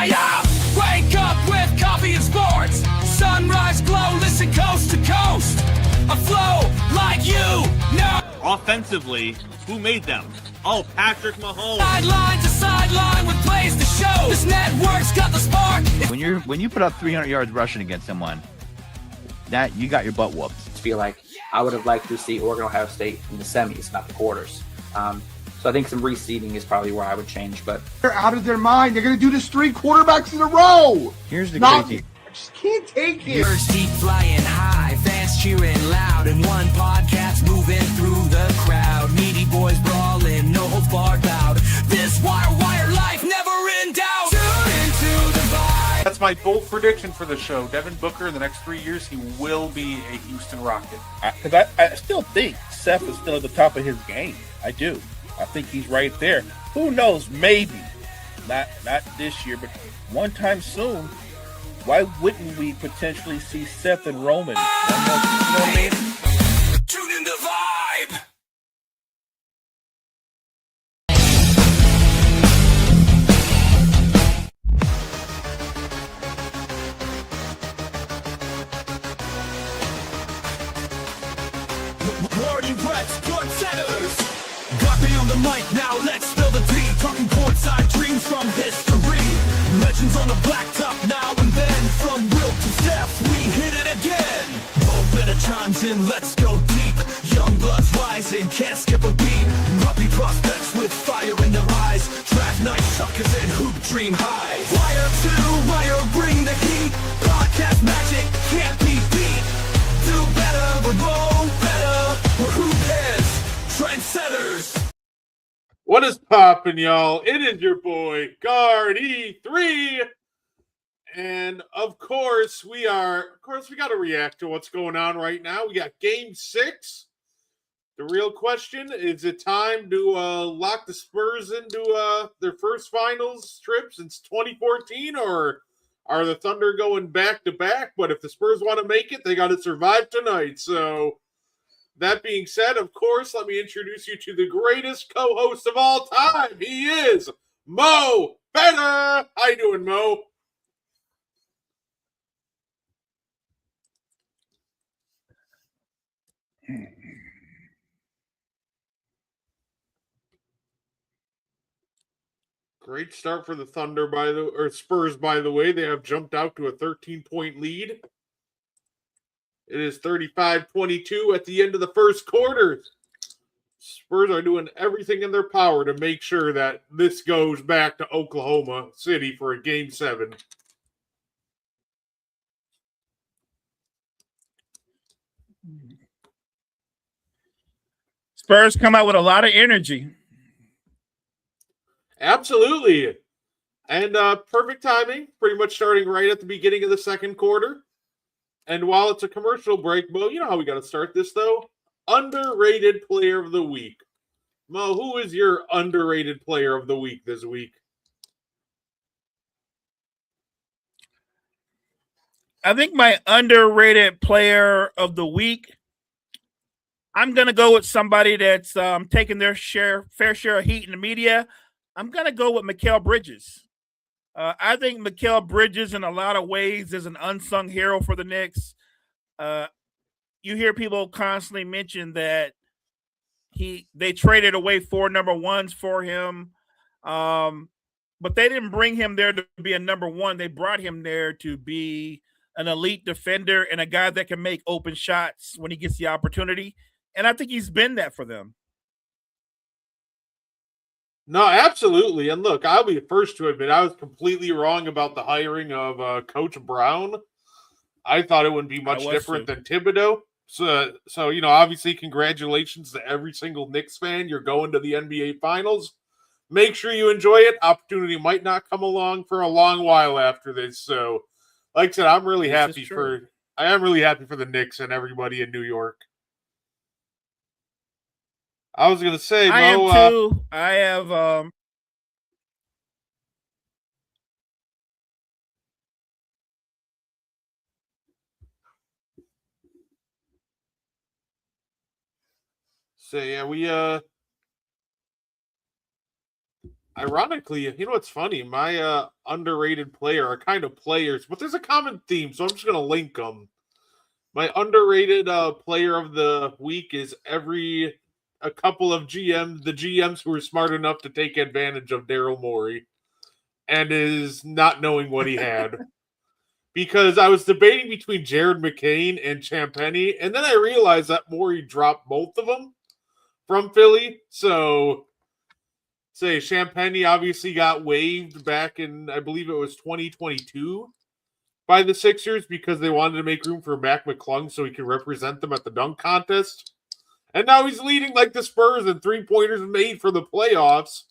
Yeah. Wake up with coffee and sports. Sunrise glow, listen coast to coast. A flow like you know. Offensively, who made them? Oh, Patrick Mahomes. Sideline to sideline with plays to show. This network's got the spark. When you put up 300 yards rushing against someone, that you got your butt whooped. I feel like I would have liked to see Oregon Ohio State in the semis, not the quarters. So I think some reseeding is probably where I would change. But they're out of their mind. They're going to do this 3 quarterbacks in a row. Here's the crazy. I just can't take it. First deep flying high, fans cheering loud, and one podcast moving through the crowd. Meaty boys brawling, no holds barred loud. This wire life never in doubt. Tune into the vibe. That's my bold prediction for the show. Devin Booker in the next 3 years, he will be a Houston Rocket. Because I still think Seth is still at the top of his game. I do. I think he's right there. Who knows? Maybe not this year, but one time soon. Why wouldn't we potentially see Seth and Roman? You know what I mean? Tune in the vibe. Wardy Reds, good setters. Got me on the mic now, let's spill the tea. Talking courtside dreams from history. Legends on the blacktop now and then. From Wilt to Steph, we hit it again. Better chimes in, let's go deep. Young bloods rising, can't skip a beat. Puppy prospects with fire in their eyes. Draft night suckers and hoop dream high. Wire to wire, bring the heat. Podcast magic can't be beat. Do better, we're more better. We're hoopers, trendsetters. What is poppin', y'all? It is your boy, Guard E3. And of course, we got to react to what's going on right now. We got Game 6. The real question, is it time to lock the Spurs into their first finals trip since 2014? Or are the Thunder going back-to-back? But if the Spurs want to make it, they got to survive tonight. So, that being said, of course, let me introduce you to the greatest co-host of all time. He is Mo Better. How you doing, Mo? Great start for the Thunder, Spurs, by the way. They have jumped out to a 13-point lead. It is 35-22 at the end of the first quarter. Spurs are doing everything in their power to make sure that this goes back to Oklahoma City for a Game 7. Spurs come out with a lot of energy. Absolutely. And perfect timing, pretty much starting right at the beginning of the second quarter. And while it's a commercial break, Mo, you know how we got to start this, though? Underrated player of the week. Mo, who is your underrated player of the week this week? I think my underrated player of the week, I'm going to go with somebody that's taking their fair share of heat in the media. I'm going to go with Mikal Bridges. I think Mikal Bridges, in a lot of ways, is an unsung hero for the Knicks. You hear people constantly mention that they traded away 4 number ones for him, but they didn't bring him there to be a number one. They brought him there to be an elite defender and a guy that can make open shots when he gets the opportunity. And I think he's been that for them. No, absolutely. And look, I'll be the first to admit I was completely wrong about the hiring of Coach Brown. I thought it wouldn't be much different than Thibodeau. So obviously, congratulations to every single Knicks fan. You're going to the NBA Finals. Make sure you enjoy it. Opportunity might not come along for a long while after this. So, like I said, I'm really happy for the Knicks and everybody in New York. I was gonna say, I Mo, am too. I have. So yeah, we ironically, you know what's funny? My underrated player are kind of players, but there's a common theme, so I'm just gonna link them. My underrated player of the week is a couple of the GMs who were smart enough to take advantage of Daryl Morey and is not knowing what he had. Because I was debating between Jared McCain and Champagny, and then I realized that Morey dropped both of them from Philly. So, say Champagny obviously got waived back in, I believe it was 2022 by the Sixers because they wanted to make room for Mac McClung so he could represent them at the dunk contest. And now he's leading like the Spurs in 3-pointers made for the playoffs.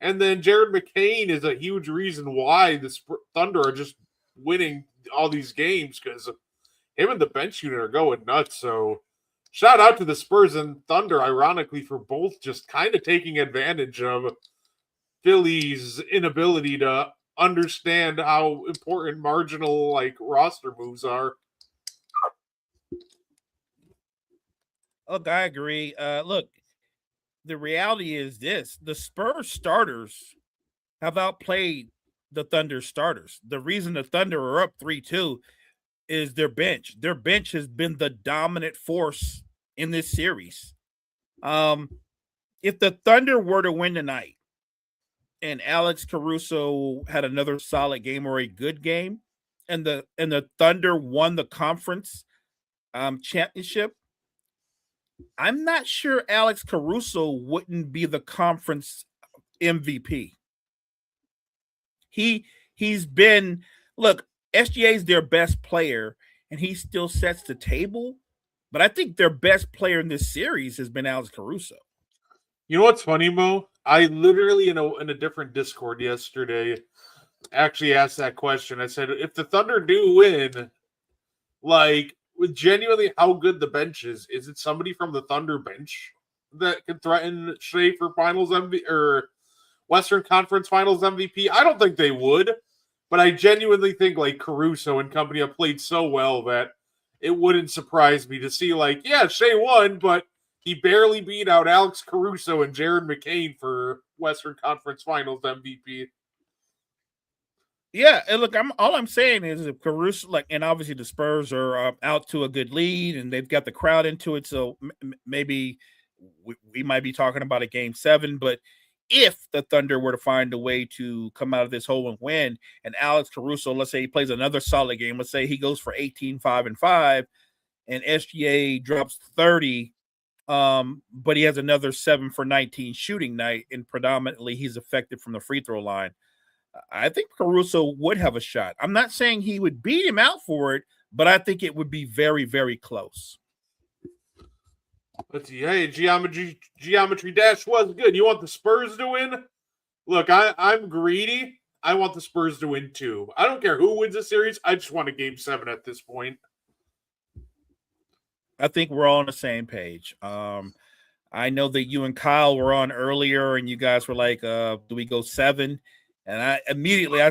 And then Jared McCain is a huge reason why the Thunder are just winning all these games because him and the bench unit are going nuts. So shout out to the Spurs and Thunder, ironically, for both just kind of taking advantage of Philly's inability to understand how important marginal like roster moves are. Look, I agree. Look, the reality is this: the Spurs starters have outplayed the Thunder starters. The reason the Thunder are up 3-2 is their bench. Their bench has been the dominant force in this series. If the Thunder were to win tonight and Alex Caruso had another solid game or a good game, and the Thunder won the conference championship, I'm not sure Alex Caruso wouldn't be the conference MVP. He's been, look, SGA is their best player, and he still sets the table. But I think their best player in this series has been Alex Caruso. You know what's funny, Mo? I literally in a different Discord yesterday actually asked that question. I said, if the Thunder do win, like with genuinely how good the bench is it somebody from the Thunder bench that can threaten Shea for Finals MVP or Western Conference Finals MVP? I don't think they would, but I genuinely think like Caruso and company have played so well that it wouldn't surprise me to see like, yeah, Shea won, but he barely beat out Alex Caruso and Jared McCain for Western Conference Finals MVP. Yeah, and look, all I'm saying is if Caruso, like, and obviously the Spurs are out to a good lead and they've got the crowd into it, so maybe we might be talking about a game 7. But if the Thunder were to find a way to come out of this hole and win, and Alex Caruso, let's say he plays another solid game, let's say he goes for 18, 5, and 5, and SGA drops 30, but he has another 7 for 19 shooting night, and predominantly he's effective from the free throw line, I think Caruso would have a shot. I'm not saying he would beat him out for it, but I think it would be very, very close. Let's see. Hey, Geometry Dash was good. You want the Spurs to win? Look, I'm greedy. I want the Spurs to win too. I don't care who wins the series. I just want a game 7 at this point. I think we're all on the same page. I know that you and Kyle were on earlier, and you guys were like, do we go 7? And I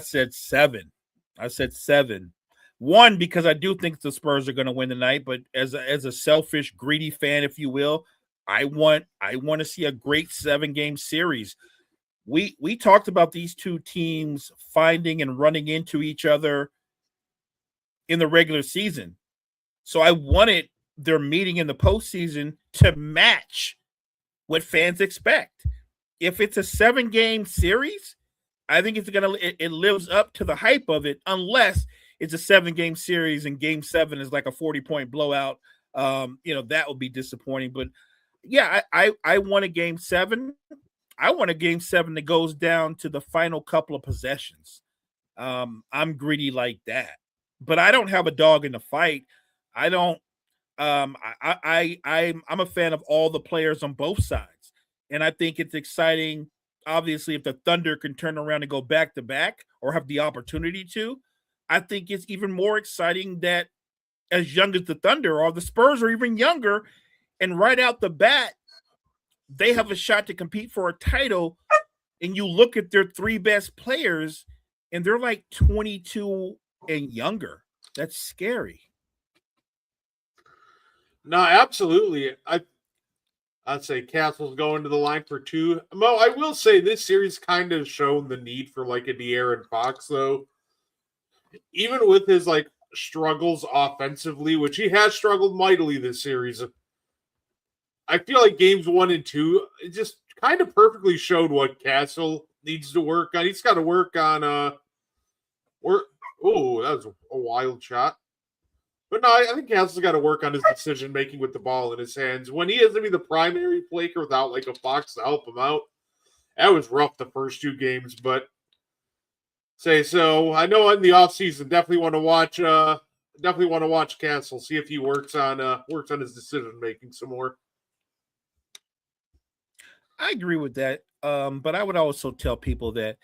said 7. I said 7. 1, because I do think the Spurs are going to win tonight, but as a selfish, greedy fan, if you will, I want to see a great 7-game series. We talked about these two teams finding and running into each other in the regular season. So I wanted their meeting in the postseason to match what fans expect. If it's a 7-game series, I think it lives up to the hype of it, unless it's a 7-game series and game 7 is like a 40-point blowout. That would be disappointing. But yeah, I want a game 7. I want a game 7 that goes down to the final couple of possessions. I'm greedy like that, but I don't have a dog in the fight. I don't. I'm a fan of all the players on both sides, and I think it's exciting. Obviously, if the Thunder can turn around and go back to back or have the opportunity to, I think it's even more exciting that as young as the Thunder are, the Spurs are even younger. And right out the bat, they have a shot to compete for a title. And you look at their 3 best players, and they're like 22 and younger. That's scary. No, absolutely. I'd say Castle's going to the line for 2. Mo, I will say this series kind of shown the need for like a De'Aaron Fox, though. Even with his like struggles offensively, which he has struggled mightily this series, I feel like games 1 and 2 it just kind of perfectly showed what Castle needs to work on. He's got to work on oh, that was a wild shot. But no, I think Castle's got to work on his decision making with the ball in his hands. When he has to be the primary playmaker without like a Fox to help him out, that was rough the first 2 games. But so I know in the offseason definitely want to watch Castle, see if he works on his decision making some more. I agree with that. But I would also tell people that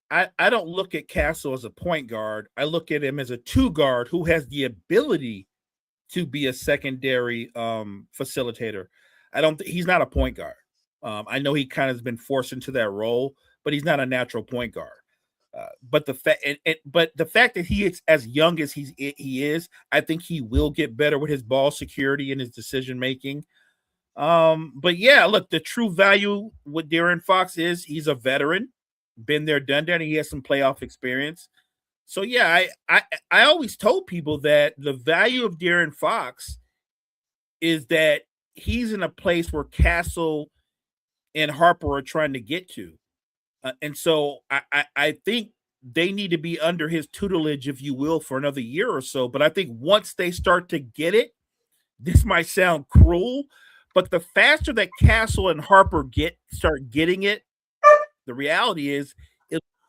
I don't look at Castle as a point guard. I look at him as a 2 guard who has the ability to be a secondary facilitator. He's not a point guard. I know he kind of has been forced into that role, but he's not a natural point guard. But the fact that he is as young as he is, I think he will get better with his ball security and his decision making. But yeah, look, the true value with De'Aaron Fox is he's a veteran, been there, done that, and he has some playoff experience. So yeah, I always told people that the value of De'Aaron Fox is that he's in a place where Castle and Harper are trying to get to. And so I think they need to be under his tutelage, if you will, for another year or so. But I think once they start to get it, this might sound cruel, but the faster that Castle and Harper start getting it, the reality is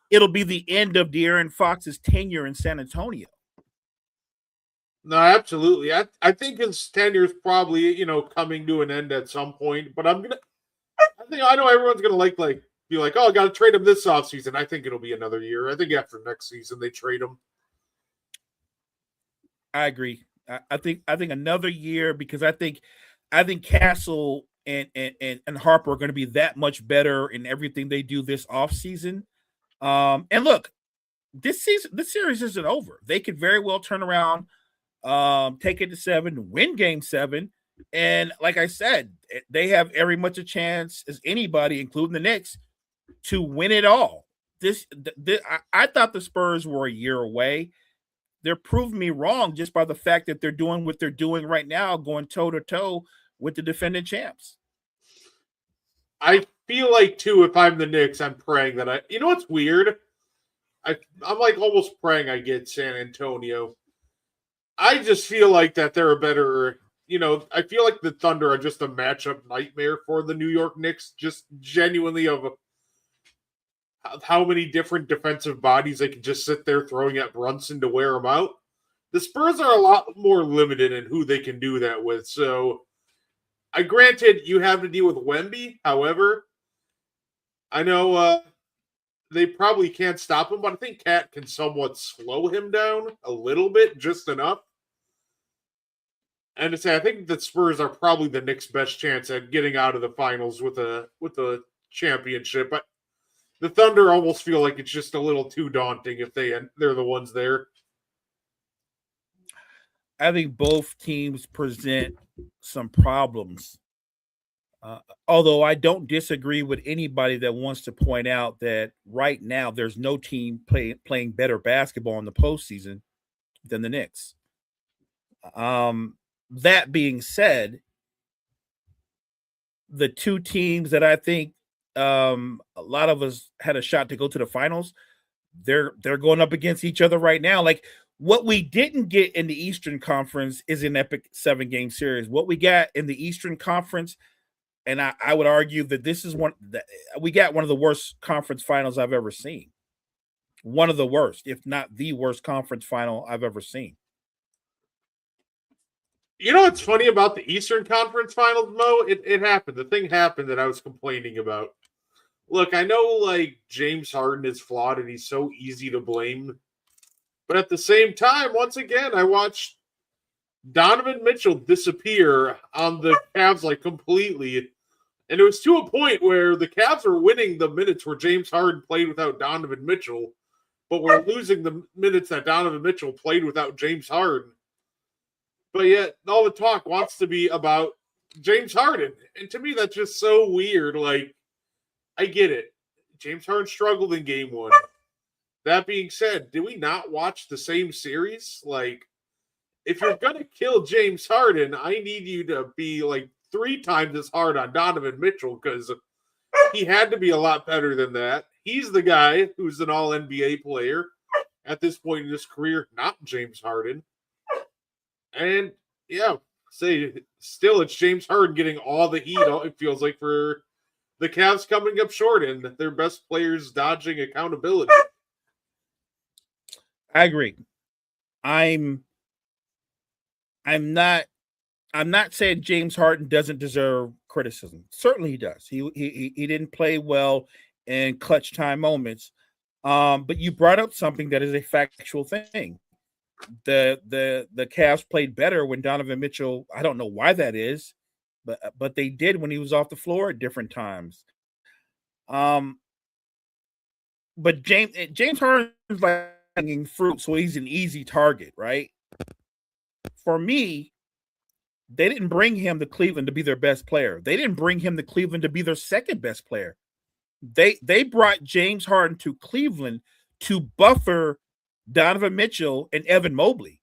it'll be the end of De'Aaron Fox's tenure in San Antonio. No, absolutely. I think his tenure is probably coming to an end at some point. But I know everyone's gonna be like, oh, I got to trade him this offseason. I think it'll be another year. I think after next season they trade him. I agree. I think another year, because I think Castle and Harper are going to be that much better in everything they do this offseason. And look, this series isn't over. They could very well turn around, take it to 7, win game 7. And like I said, they have every much a chance as anybody, including the Knicks, to win it all. I thought the Spurs were a year away. They're proving me wrong just by the fact that they're doing what they're doing right now, going toe to toe with the defending champs. I feel like too, if I'm the Knicks, I'm praying that what's weird? I'm like almost praying I get San Antonio. I just feel like that they're a better, I feel like the Thunder are just a matchup nightmare for the New York Knicks, just genuinely of how many different defensive bodies they can just sit there throwing at Brunson to wear him out. The Spurs are a lot more limited in who they can do that with. So, granted, you have to deal with Wemby. However, I know they probably can't stop him, but I think Cat can somewhat slow him down a little bit, just enough. And to say, I think the Spurs are probably the Knicks' best chance at getting out of the finals with a championship. But the Thunder almost feel like it's just a little too daunting if they're the ones there. I think both teams present some problems. Although I don't disagree with anybody that wants to point out that right now there's no team playing better basketball in the postseason than the Knicks. That being said, the 2 teams that I think a lot of us had a shot to go to the finals, they're going up against each other right now. Like, what we didn't get in the Eastern Conference is an epic 7-game series. What we got in the Eastern Conference, and I would argue that this is we got one of the worst conference finals I've ever seen. One of the worst, if not the worst conference final I've ever seen. You know what's funny about the Eastern Conference Finals, Mo? It happened. The thing happened that I was complaining about. Look, I know James Harden is flawed and he's so easy to blame. But at the same time, once again, I watched Donovan Mitchell disappear on the Cavs completely. And it was to a point where the Cavs were winning the minutes where James Harden played without Donovan Mitchell, but we're losing the minutes that Donovan Mitchell played without James Harden. But yet, all the talk wants to be about James Harden. And to me, that's just so weird. Like, I get it. James Harden struggled in game one. That being said, did we not watch the same series? Like, if you're going to kill James Harden, I need you to be like 3 times as hard on Donovan Mitchell because he had to be a lot better than that. He's the guy who's an all NBA player at this point in his career, not James Harden. And yeah, still it's James Harden getting all the heat, it feels like, for the Cavs coming up short and their best players dodging accountability. I agree. I'm not saying James Harden doesn't deserve criticism. Certainly he does. He didn't play well in clutch time moments. But you brought up something that is a factual thing. The Cavs played better when Donovan Mitchell, I don't know why that is, but they did when he was off the floor at different times. But James Harden's like fruit, so he's an easy target, right? For me, they didn't bring him to Cleveland to be their best player. They didn't bring him to Cleveland to be their second best player. They brought James Harden to Cleveland to buffer Donovan Mitchell and Evan Mobley.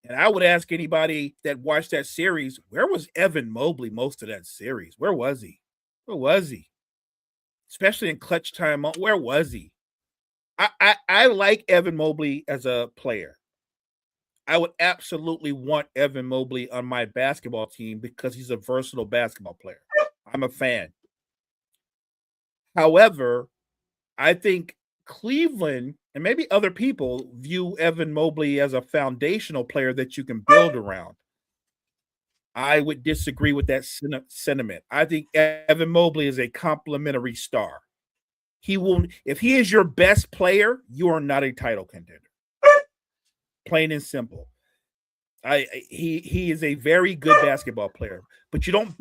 And I would ask anybody that watched that series, where was Evan Mobley most of that series? Where was he? Where was he? Especially in clutch time, where was he? I like Evan Mobley as a player. I would absolutely want Evan Mobley on my basketball team because he's a versatile basketball player. I'm a fan. However, I think Cleveland and maybe other people view Evan Mobley as a foundational player that you can build around. I would disagree with that sentiment. I think Evan Mobley is a complimentary star. He will, if he is your best player, you are not a title contender. Plain and simple. He is a very good basketball player, but you don't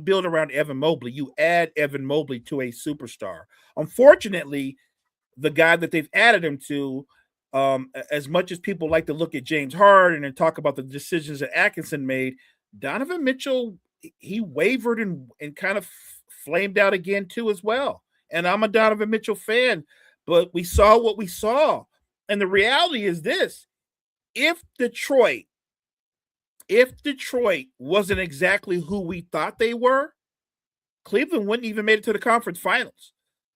build around Evan Mobley. You add Evan Mobley to a superstar. Unfortunately, the guy that they've added him to, as much as people like to look at James Harden and talk about the decisions that Atkinson made, Donovan Mitchell, he wavered and kind of flamed out again too as well. And I'm a Donovan Mitchell fan, but we saw what we saw. And the reality is this: if Detroit wasn't exactly who we thought they were, Cleveland wouldn't even made it to the conference finals.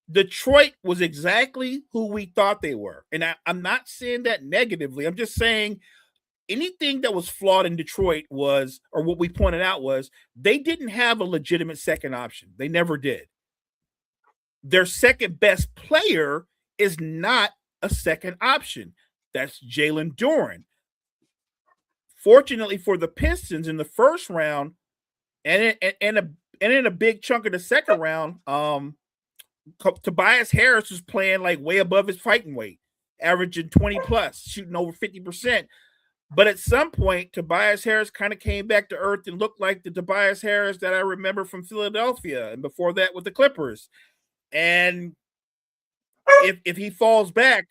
Detroit was exactly who we thought they were. And I'm not saying that negatively. I'm just saying anything that was flawed in Detroit was, or what we pointed out was, they didn't have a legitimate second option. They never did. Their second best player is not a second option. That's Jalen Duren. Fortunately for the Pistons in the first round, and in a big chunk of the second round, Tobias Harris was playing like way above his fighting weight, averaging 20 plus, shooting over 50%. But at some point, Tobias Harris kind of came back to earth and looked like the Tobias Harris that I remember from Philadelphia, and before that with the Clippers. And if he falls back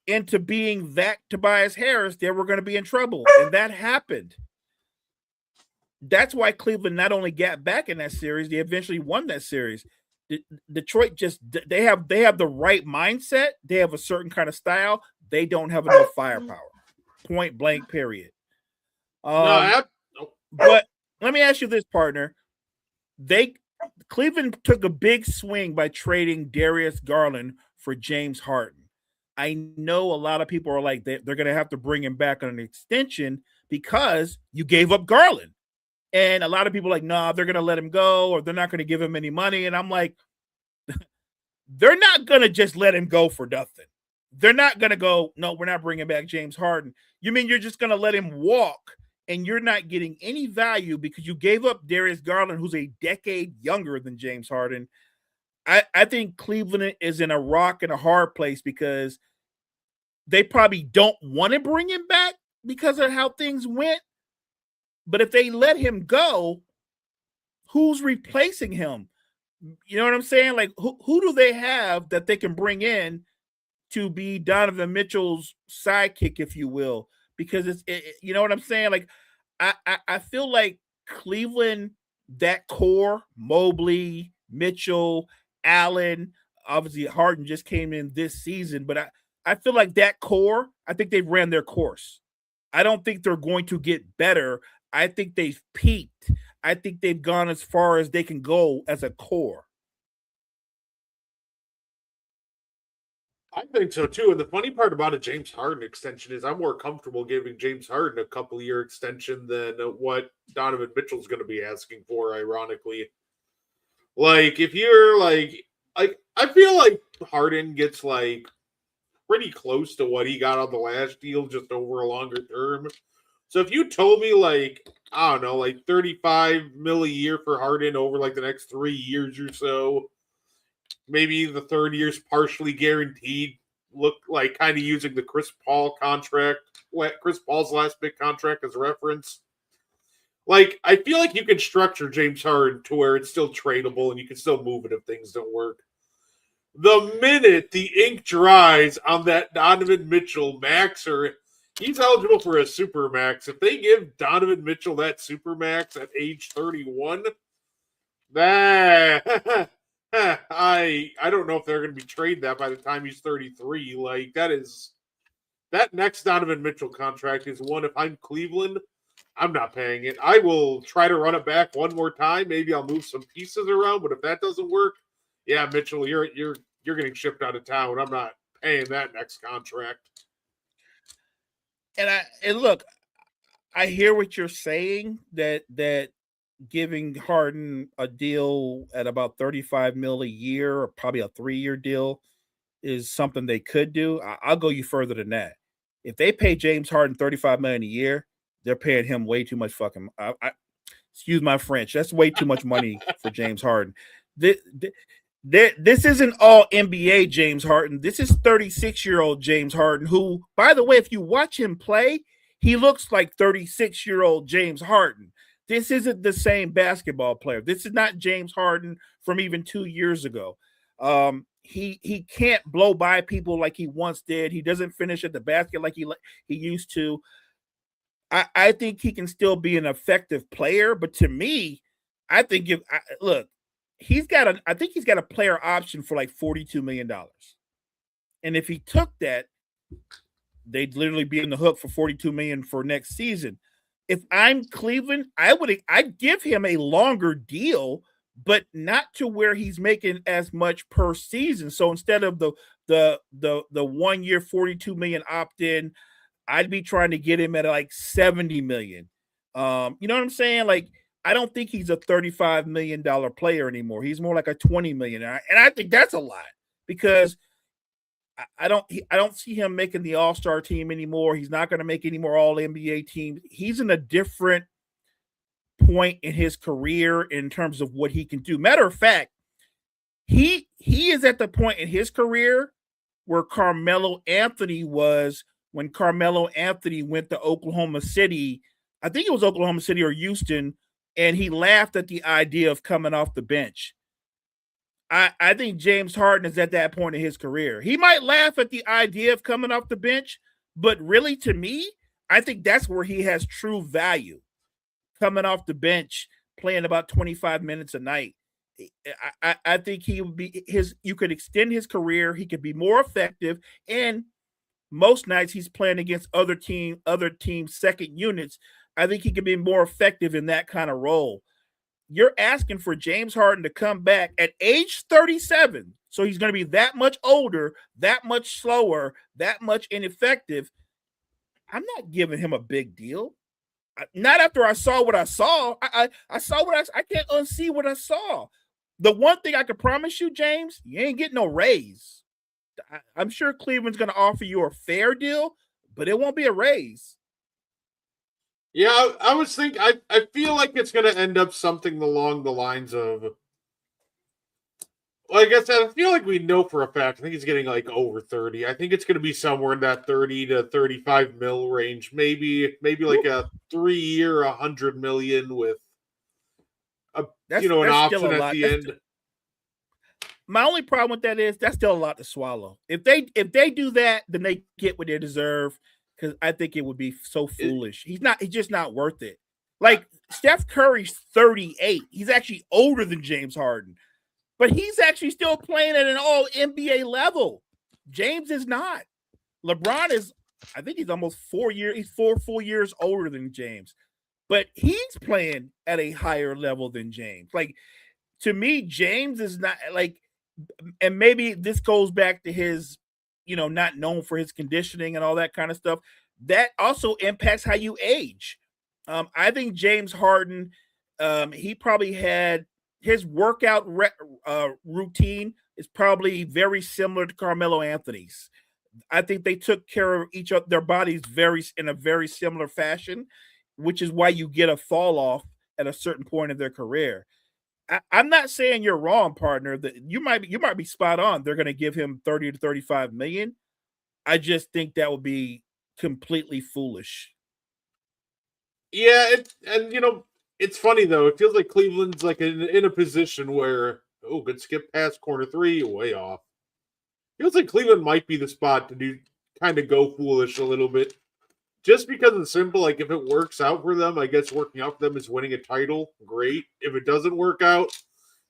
into being that Tobias Harris, then we're going to be in trouble. And that happened. That's why Cleveland not only got back in that series, they eventually won that series. Detroit they have the right mindset. They have a certain kind of style. They don't have enough firepower. Point blank, period. But let me ask you this, partner. Cleveland took a big swing by trading Darius Garland for James Harden. I know a lot of people are like, they're going to have to bring him back on an extension because you gave up Garland. And a lot of people are like, nah, they're going to let him go, or they're not going to give him any money. And I'm like, they're not going to just let him go for nothing. They're not going to go, no, we're not bringing back James Harden. You mean you're just going to let him walk and you're not getting any value because you gave up Darius Garland, who's a decade younger than James Harden? I think Cleveland is in a rock and a hard place because they probably don't want to bring him back because of how things went. But if they let him go, who's replacing him? You know what I'm saying? Like, who do they have that they can bring in to be Donovan Mitchell's sidekick, if you will? Because you know what I'm saying? Like, I feel like Cleveland that core, Mobley, Mitchell, Allen, obviously Harden just came in this season, but I feel like that core, I think they've ran their course. I don't think they're going to get better. I think they've peaked. I think they've gone as far as they can go as a core. I think so too. And the funny part about a James Harden extension is I'm more comfortable giving James Harden a couple year extension than what Donovan Mitchell's going to be asking for, ironically. Like, if you're like, I feel like Harden gets like pretty close to what he got on the last deal, just over a longer term. So if you told me like, I don't know, like 35 mil a year for Harden over like the next 3 years or so, maybe the third year's partially guaranteed, look like kind of using the Chris Paul contract, Chris Paul's last big contract as a reference. Like, I feel like you can structure James Harden to where it's still tradable and you can still move it if things don't work. The minute the ink dries on that Donovan Mitchell max, or he's eligible for a super max, if they give Donovan Mitchell that super max at age 31, that I don't know if they're going to be trading that by the time he's 33. Like, that next Donovan Mitchell contract is one, if I'm Cleveland, I'm not paying it. I will try to run it back one more time. Maybe I'll move some pieces around, but if that doesn't work, yeah, Mitchell, you're getting shipped out of town. I'm not paying that next contract. And look, I hear what you're saying, that giving Harden a deal at about 35 mil a year, or probably a 3-year deal, is something they could do. I'll go you further than that. If they pay James Harden 35 million a year, they're paying him way too much fucking. Excuse my French. That's way too much money for James Harden. This isn't all NBA James Harden. This is 36-year-old James Harden, who, by the way, if you watch him play, he looks like 36-year-old James Harden. This isn't the same basketball player. This is not James Harden from even 2 years ago. He can't blow by people like he once did. He doesn't finish at the basket like he used to. I think he can still be an effective player, but to me, I think I think he's got a player option for like $42 million. And if he took that, they'd literally be in the hook for $42 million for next season. If I'm Cleveland, I'd give him a longer deal, but not to where he's making as much per season. So instead of the 1 year $42 million opt-in, I'd be trying to get him at like 70 million. You know what I'm saying? Like, I don't think he's a $35 million player anymore. He's more like a 20 million. And I think that's a lot, because I don't see him making the All-Star team anymore. He's not going to make any more All-NBA teams. He's in a different point in his career in terms of what he can do. Matter of fact, he is at the point in his career where Carmelo Anthony was when Carmelo Anthony went to Oklahoma City. I think it was Oklahoma City or Houston, and he laughed at the idea of coming off the bench. I think James Harden is at that point in his career. He might laugh at the idea of coming off the bench, but really, to me, I think that's where he has true value. Coming off the bench, playing about 25 minutes a night. I think he would be you could extend his career. He could be more effective, and most nights he's playing against other teams' second units. I think he could be more effective in that kind of role. You're asking for James Harden to come back at age 37. So he's going to be that much older, that much slower, that much ineffective. I'm not giving him a big deal. Not after I saw what I saw. I saw what I can't unsee what I saw. The one thing I can promise you, James, you ain't getting no raise. I'm sure Cleveland's going to offer you a fair deal, but it won't be a raise. Yeah, I was thinking, I feel like it's going to end up something along the lines of, like I said, I feel like we know for a fact, I think he's getting like over 30. I think it's going to be somewhere in that 30 to 35 mil range. Maybe like a 3-year, 100 million with an option at the end. My only problem with that is that's still a lot to swallow. If they do that, then they get what they deserve, because I think it would be so foolish. He's just not worth it. Like Steph Curry's 38. He's actually older than James Harden, but he's actually still playing at an all NBA level. James is not. LeBron is, I think he's almost 4 years, he's 4 full years older than James, but he's playing at a higher level than James. Like, to me, James is not like, and maybe this goes back to his, not known for his conditioning and all that kind of stuff. That also impacts how you age. I think James Harden, he probably had his workout routine is probably very similar to Carmelo Anthony's. I think they took care of each of their bodies in a very similar fashion, which is why you get a fall off at a certain point in their career. I'm not saying you're wrong, partner. That you might be spot on. They're going to give him 30 to 35 million. I just think that would be completely foolish. Yeah, it's funny though. It feels like Cleveland's like in a position where good skip past corner three, way off. Feels like Cleveland might be the spot to kind of go foolish a little bit. Just because it's simple, like if it works out for them, I guess working out for them is winning a title. Great. If it doesn't work out,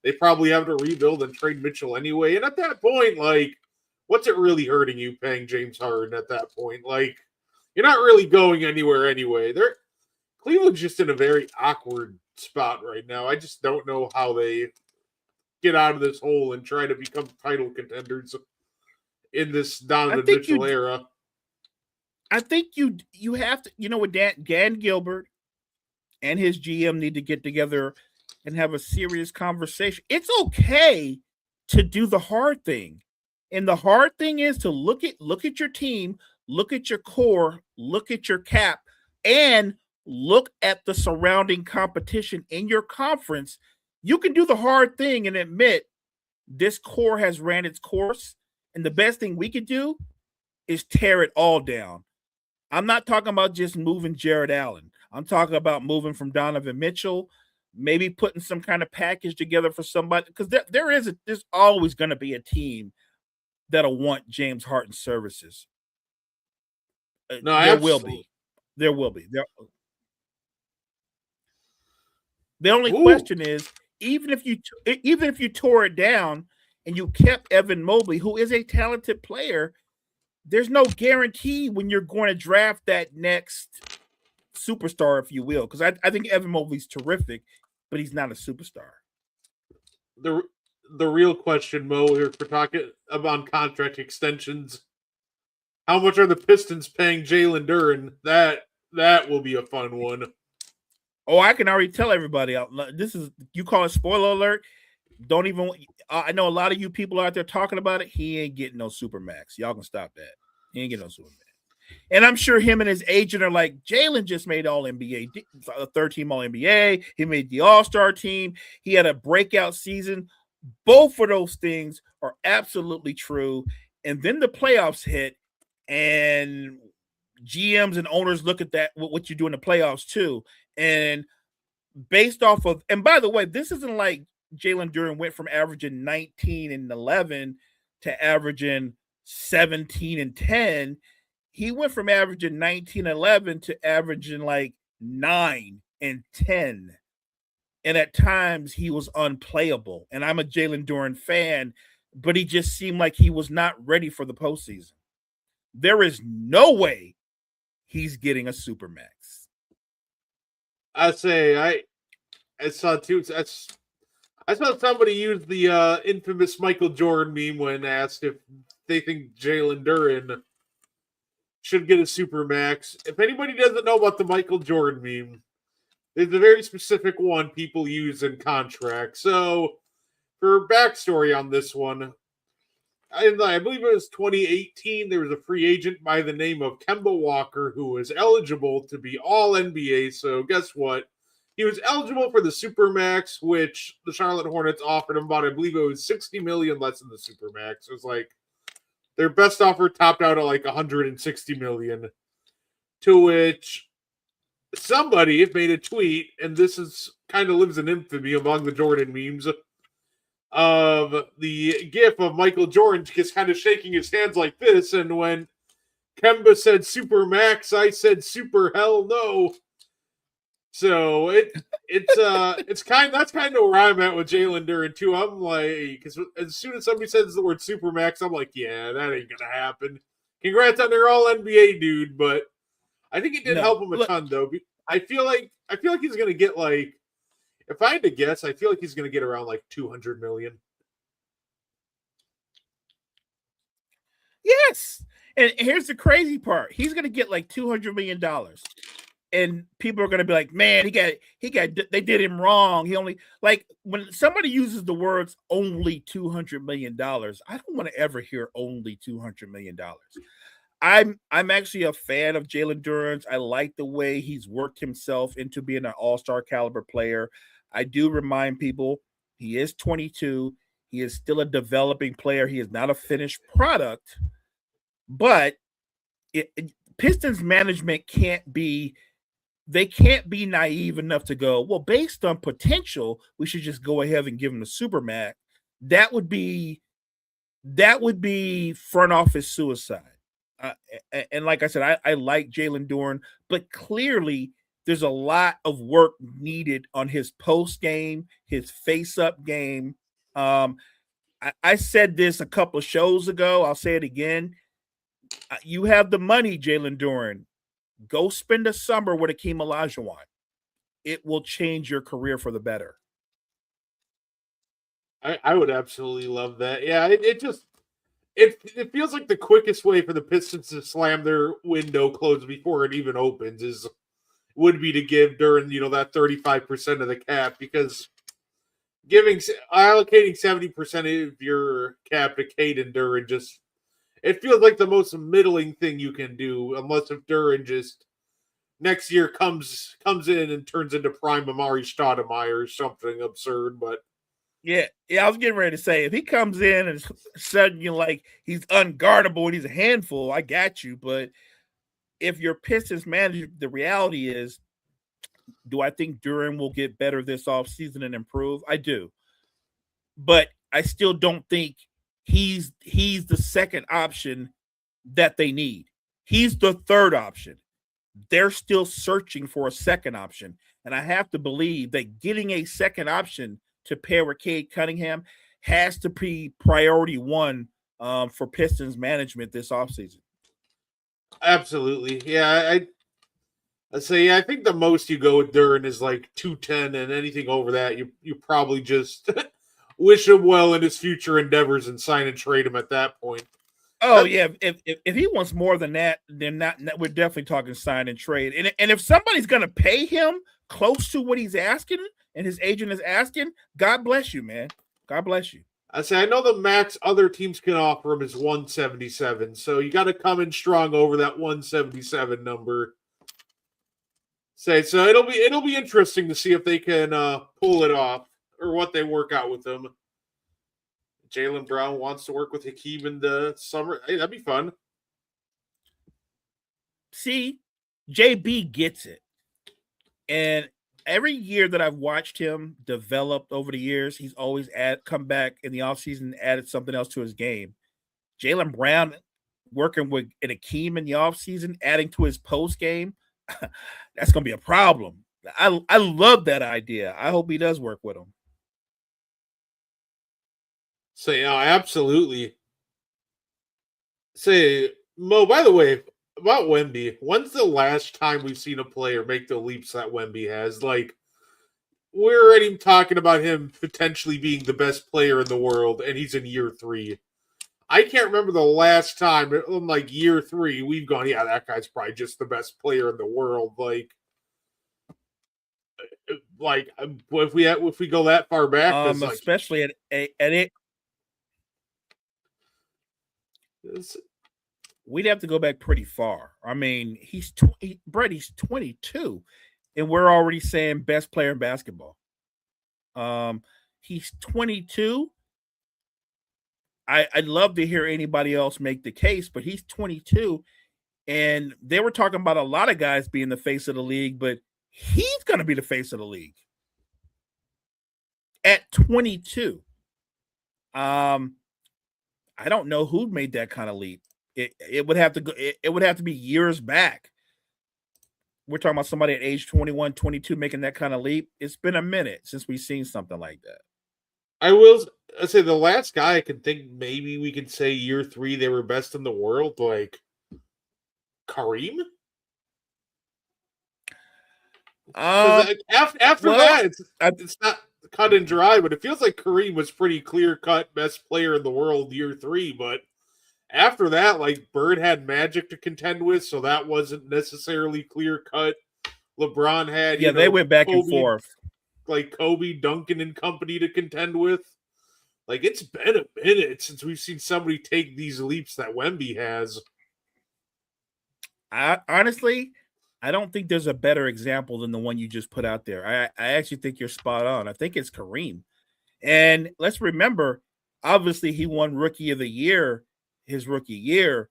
they probably have to rebuild and trade Mitchell anyway. And at that point, like, what's it really hurting you paying James Harden at that point? Like, you're not really going anywhere anyway. Cleveland's just in a very awkward spot right now. I just don't know how they get out of this hole and try to become title contenders in this Donovan Mitchell era. I think you have to, with Dan Gilbert and his GM need to get together and have a serious conversation. It's okay to do the hard thing. And the hard thing is to look at your team, look at your core, look at your cap, and look at the surrounding competition in your conference. You can do the hard thing and admit this core has ran its course. And the best thing we could do is tear it all down. I'm not talking about just moving Jared Allen. I'm talking about moving from Donovan Mitchell, maybe putting some kind of package together for somebody. Because there's always going to be a team that'll want James Harden's services. There will be. The only question is, even if you tore it down and you kept Evan Mobley, who is a talented player, there's no guarantee when you're going to draft that next superstar, if you will. Because I think Evan Mobley's terrific, but he's not a superstar. The real question, Mo, if we're talking about contract extensions, how much are the Pistons paying Jalen Duren? That will be a fun one. Oh, I can already tell everybody. This is, you call it spoiler alert. Don't even. I know a lot of you people out there talking about it. He ain't getting no Supermax. Y'all can stop that. He ain't getting no Supermax. And I'm sure him and his agent are like, Jalen just made All NBA, third team All NBA. He made the All Star team. He had a breakout season. Both of those things are absolutely true. And then the playoffs hit, and GMs and owners look at that, what you do in the playoffs too. And based off of, and by the way, this isn't like Jalen Duren went from averaging 19 and 11 to averaging 17 and 10. He went from averaging 19 and 11 to averaging like 9 and 10. And at times he was unplayable. And I'm a Jalen Duren fan, but he just seemed like he was not ready for the postseason. There is no way he's getting a Supermax. I saw somebody use the infamous Michael Jordan meme when asked if they think Jalen Duren should get a Supermax. If anybody doesn't know about the Michael Jordan meme, there's a very specific one people use in contracts. So, for backstory on this one, I believe it was 2018, there was a free agent by the name of Kemba Walker who was eligible to be all NBA. So, guess what? He was eligible for the Supermax, which the Charlotte Hornets offered him about, I believe it was $60 million less than the Supermax. It was like their best offer topped out at like $160 million. To which somebody made a tweet, and this is kind of lives in infamy among the Jordan memes, of the gif of Michael Jordan just kind of shaking his hands like this. And when Kemba said Supermax, I said super hell no. So it's that's kind of where I'm at with Jalen Duren too. I'm like, because as soon as somebody says the word supermax, I'm like, yeah, that ain't gonna happen. Congrats on their All NBA dude, but I think it did No, help him a look, ton though. I feel like he's gonna get like, if I had to guess, I feel like he's gonna get around like 200 million. yes. And here's the crazy part: he's going to get like $200 million, and people are going to be like, "Man, they did him wrong. He only like when somebody uses the words only $200 million. I don't want to ever hear only $200 million. I'm actually a fan of Jalen Duren's. I like the way he's worked himself into being an all-star caliber player. I do remind people he is 22. He is still a developing player. He is not a finished product, but Pistons management can't be naive enough to go, well, based on potential, we should just go ahead and give him the supermax. That would be front office suicide. And like I said, I like Jalen Duren, but clearly there's a lot of work needed on his post game, his face up game. I said this a couple of shows ago. I'll say it again. You have the money, Jalen Duren. Go spend a summer with Akeem Olajuwon. It will change your career for the better. I would absolutely love that. Yeah, it feels like the quickest way for the Pistons to slam their window closed before it even opens would be to give Duren, that 35% of the cap, because allocating 70% of your cap to Caden Duren it feels like the most middling thing you can do, unless if Duren just next year comes in and turns into prime Amari Stoudemire or something absurd. But yeah, I was getting ready to say, if he comes in and suddenly like he's unguardable and he's a handful, I got you. But if your Pistons manager, the reality is, do I think Duren will get better this offseason and improve? I do. But I still don't think he's the second option that they need. He's the third option. They're still searching for a second option. And I have to believe that getting a second option to pair with Cade Cunningham has to be priority one for Pistons management this offseason. Absolutely. Yeah, I say, I think the most you go with Duren is like 210, and anything over that, you probably just wish him well in his future endeavors and sign and trade him at that point. Oh yeah, if he wants more than that, then not we're definitely talking sign and trade. And if somebody's going to pay him close to what he's asking and his agent is asking, God bless you, man. God bless you. I say, I know the max other teams can offer him is 177, so you got to come in strong over that 177 number. So it'll be interesting to see if they can pull it off or what they work out with him. Jaylen Brown wants to work with Hakeem in the summer. Hey, that'd be fun. See, JB gets it. And every year that I've watched him develop over the years, he's always come back in the offseason and added something else to his game. Jaylen Brown working with Hakeem in the offseason, adding to his post game, that's going to be a problem. I love that idea. I hope he does work with him. So, yeah, absolutely. Say, Mo, by the way, about Wemby, when's the last time we've seen a player make the leaps that Wemby has? Like, we're already talking about him potentially being the best player in the world, and he's in year 3. I can't remember the last time in like year 3 we've gone, yeah, that guy's probably just the best player in the world. Like if we go that far back, especially at it. We'd have to go back pretty far. I mean, he's 22, and we're already saying best player in basketball. He's 22. I'd love to hear anybody else make the case, but he's 22, and they were talking about a lot of guys being the face of the league, but he's going to be the face of the league at 22. I don't know who made that kind of leap. It would have to go. It would have to be years back. we're talking about somebody at age 21, 22 making that kind of leap. It's been a minute since we've seen something like that. I say the last guy I can think maybe we could say year 3 they were best in the world, like Kareem. After well, that, it's not cut and dry, but it feels like Kareem was pretty clear cut best player in the world year 3. But after that, like Bird had Magic to contend with, so that wasn't necessarily clear cut. LeBron had they went back and forth, like Kobe, Duncan, and company to contend with. Like it's been a minute since we've seen somebody take these leaps that Wemby has. Honestly, I don't think there's a better example than the one you just put out there. I actually think you're spot on. I think it's Kareem. And let's remember, obviously, he won Rookie of the Year his rookie year,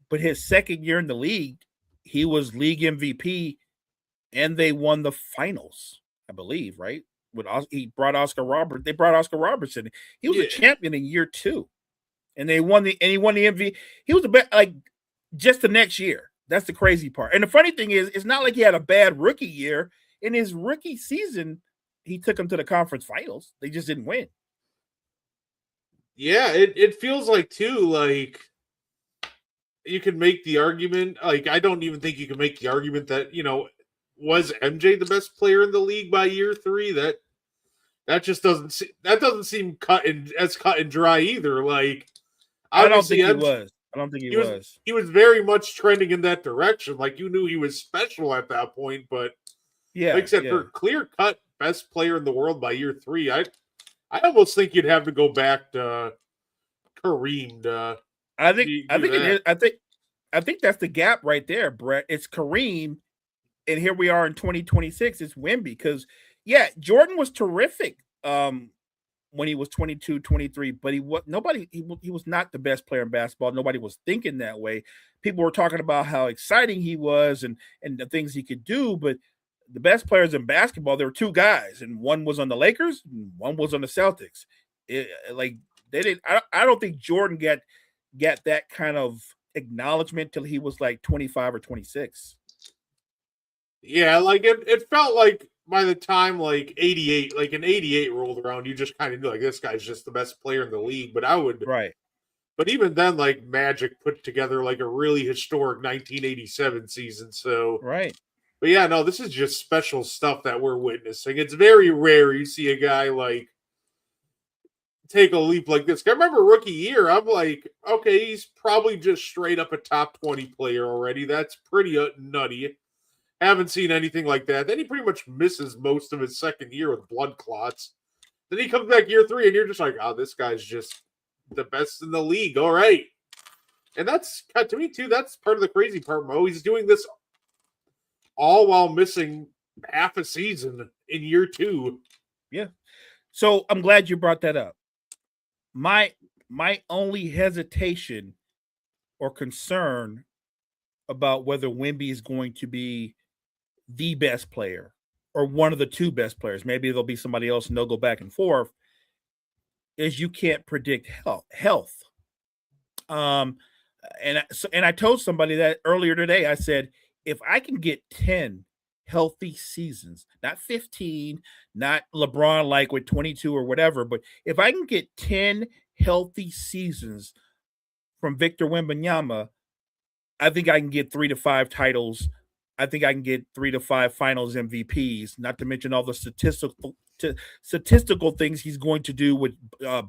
but his second year in the league, he was league MVP, and they won the finals, I believe, right? They brought Oscar Robertson. He was a champion in year 2, and he won the MVP. He was the best, like just the next year. That's the crazy part. And the funny thing is, it's not like he had a bad rookie year. In his rookie season, he took them to the conference finals. They just didn't win. Yeah, it feels like too, like you can make the argument. Like I don't even think you can make the argument that, was MJ the best player in the league by year 3? That just doesn't seem cut and dry either. Like I don't think he was. I don't think he was. He was very much trending in that direction. Like you knew he was special at that point, but yeah, like I said, for clear cut best player in the world by year 3, I almost think you'd have to go back to Kareem. I think that's the gap right there, Brett. It's Kareem, and here we are in 2026. It's Wemby because Jordan was terrific when he was 22, 23, but he was not the best player in basketball. Nobody was thinking that way. People were talking about how exciting he was and the things he could do, but the best players in basketball, there were 2 guys, and one was on the Lakers, and one was on the Celtics. I don't think Jordan got that kind of acknowledgement till he was like 25 or 26. Yeah, like it felt like by the time like 88, like an 88 rolled around, you just kind of knew like this guy's just the best player in the league. But But even then, like Magic put together like a really historic 1987 season. So right. But yeah, no, this is just special stuff that we're witnessing. It's very rare you see a guy like take a leap like this. I remember rookie year, I'm like, okay, he's probably just straight up a top 20 player already. That's pretty nutty. Haven't seen anything like that. Then he pretty much misses most of his second year with blood clots. Then he comes back year 3, and you're just like, oh, this guy's just the best in the league. All right. And that's, to me, too, that's part of the crazy part, Mo. He's doing this all while missing half a season in year 2. Yeah. So I'm glad you brought that up. My only hesitation or concern about whether Wemby is going to be the best player or one of the 2 best players, maybe there'll be somebody else and they'll go back and forth, is you can't predict health. And I told somebody that earlier today. I said, if I can get 10 healthy seasons, not 15, not LeBron like with 22 or whatever, but if I can get 10 healthy seasons from Victor Wembanyama, I think I can get 3 to 5 titles. I think I can get 3 to 5 finals MVPs, not to mention all the statistical things he's going to do with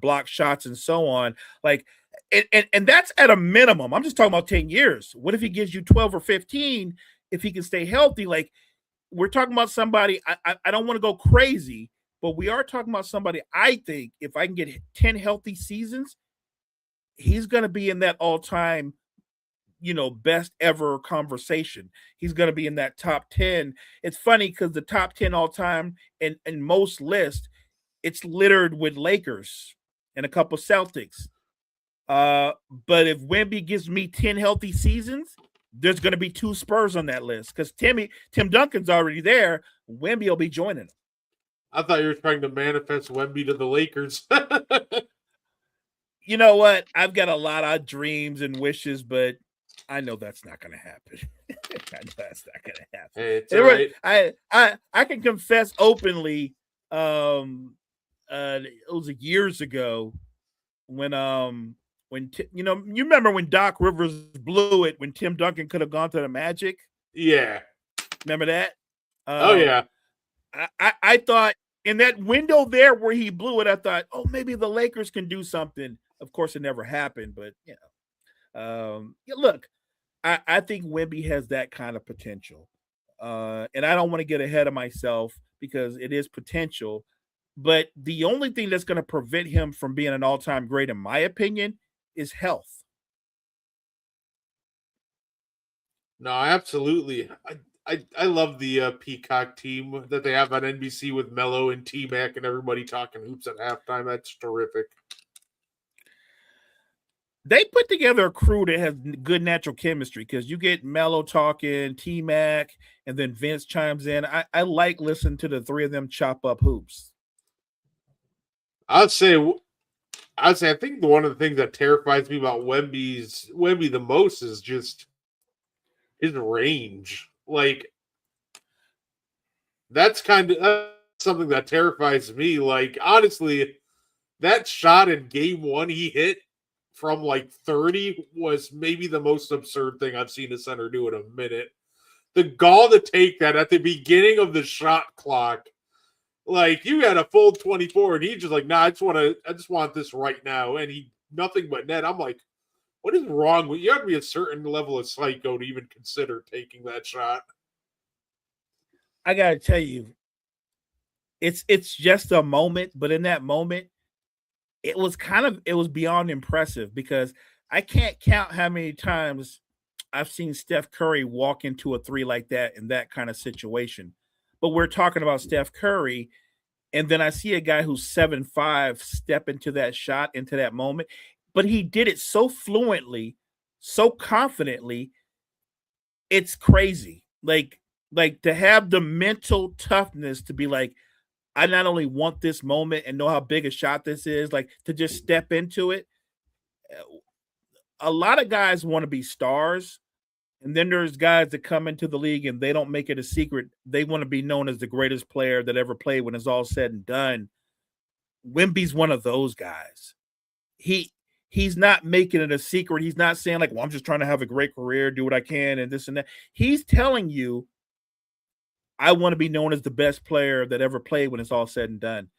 block shots and so on. Like, and that's at a minimum. I'm just talking about 10 years. What if he gives you 12 or 15 if he can stay healthy? Like, we're talking about somebody, I don't want to go crazy, but we are talking about somebody, I think, if I can get 10 healthy seasons, he's going to be in that all-time, best ever conversation. He's going to be in that top 10. It's funny because the top 10 all-time in most lists, it's littered with Lakers and a couple Celtics. But if Wemby gives me 10 healthy seasons, there's going to be 2 Spurs on that list because Tim Duncan's already there. Wemby will be joining him. I thought you were trying to manifest Wemby to the Lakers. You know what? I've got a lot of dreams and wishes, but I know that's not going to happen. I know that's not going to happen. Hey, it's all right. I can confess openly. It was years ago when you remember when Doc Rivers blew it when Tim Duncan could have gone to the Magic. Yeah. Remember that? Oh yeah. I thought in that window there where he blew it, I thought, oh, maybe the Lakers can do something. Of course, it never happened, but look, I think Wemby has that kind of potential, and I don't want to get ahead of myself because it is potential. But the only thing that's going to prevent him from being an all-time great, in my opinion, is health. No, absolutely. I love the Peacock team that they have on NBC with Melo and T-Mac and everybody talking hoops at halftime. That's terrific. They put together a crew that has good natural chemistry because you get Melo talking, T-Mac, and then Vince chimes in. I like listening to the three of them chop up hoops. I'd say I think one of the things that terrifies me about Wemby the most is just his range. Like that's something that terrifies me. Like honestly, that shot in game 1 he hit from like 30 was maybe the most absurd thing I've seen a center do in a minute. The gall to take that at the beginning of the shot clock. Like you had a full 24 and he's just like, nah, I just want this right now. And he nothing but net. I'm like, what is wrong with you? Have to be a certain level of psycho to even consider taking that shot. I gotta tell you, it's just a moment, but in that moment, it was beyond impressive because I can't count how many times I've seen Steph Curry walk into a three like that in that kind of situation. But we're talking about Steph Curry, and then I see a guy who's 7'5" step into that shot, into that moment. But he did it so fluently, so confidently. It's crazy. Like to have the mental toughness to be like, I not only want this moment and know how big a shot this is, like to just step into it. A lot of guys want to be stars. And then there's guys that come into the league and they don't make it a secret. They want to be known as the greatest player that ever played when it's all said and done. Wemby's one of those guys. He's not making it a secret. He's not saying like, well, I'm just trying to have a great career, do what I can and this and that. He's telling you, I want to be known as the best player that ever played when it's all said and done.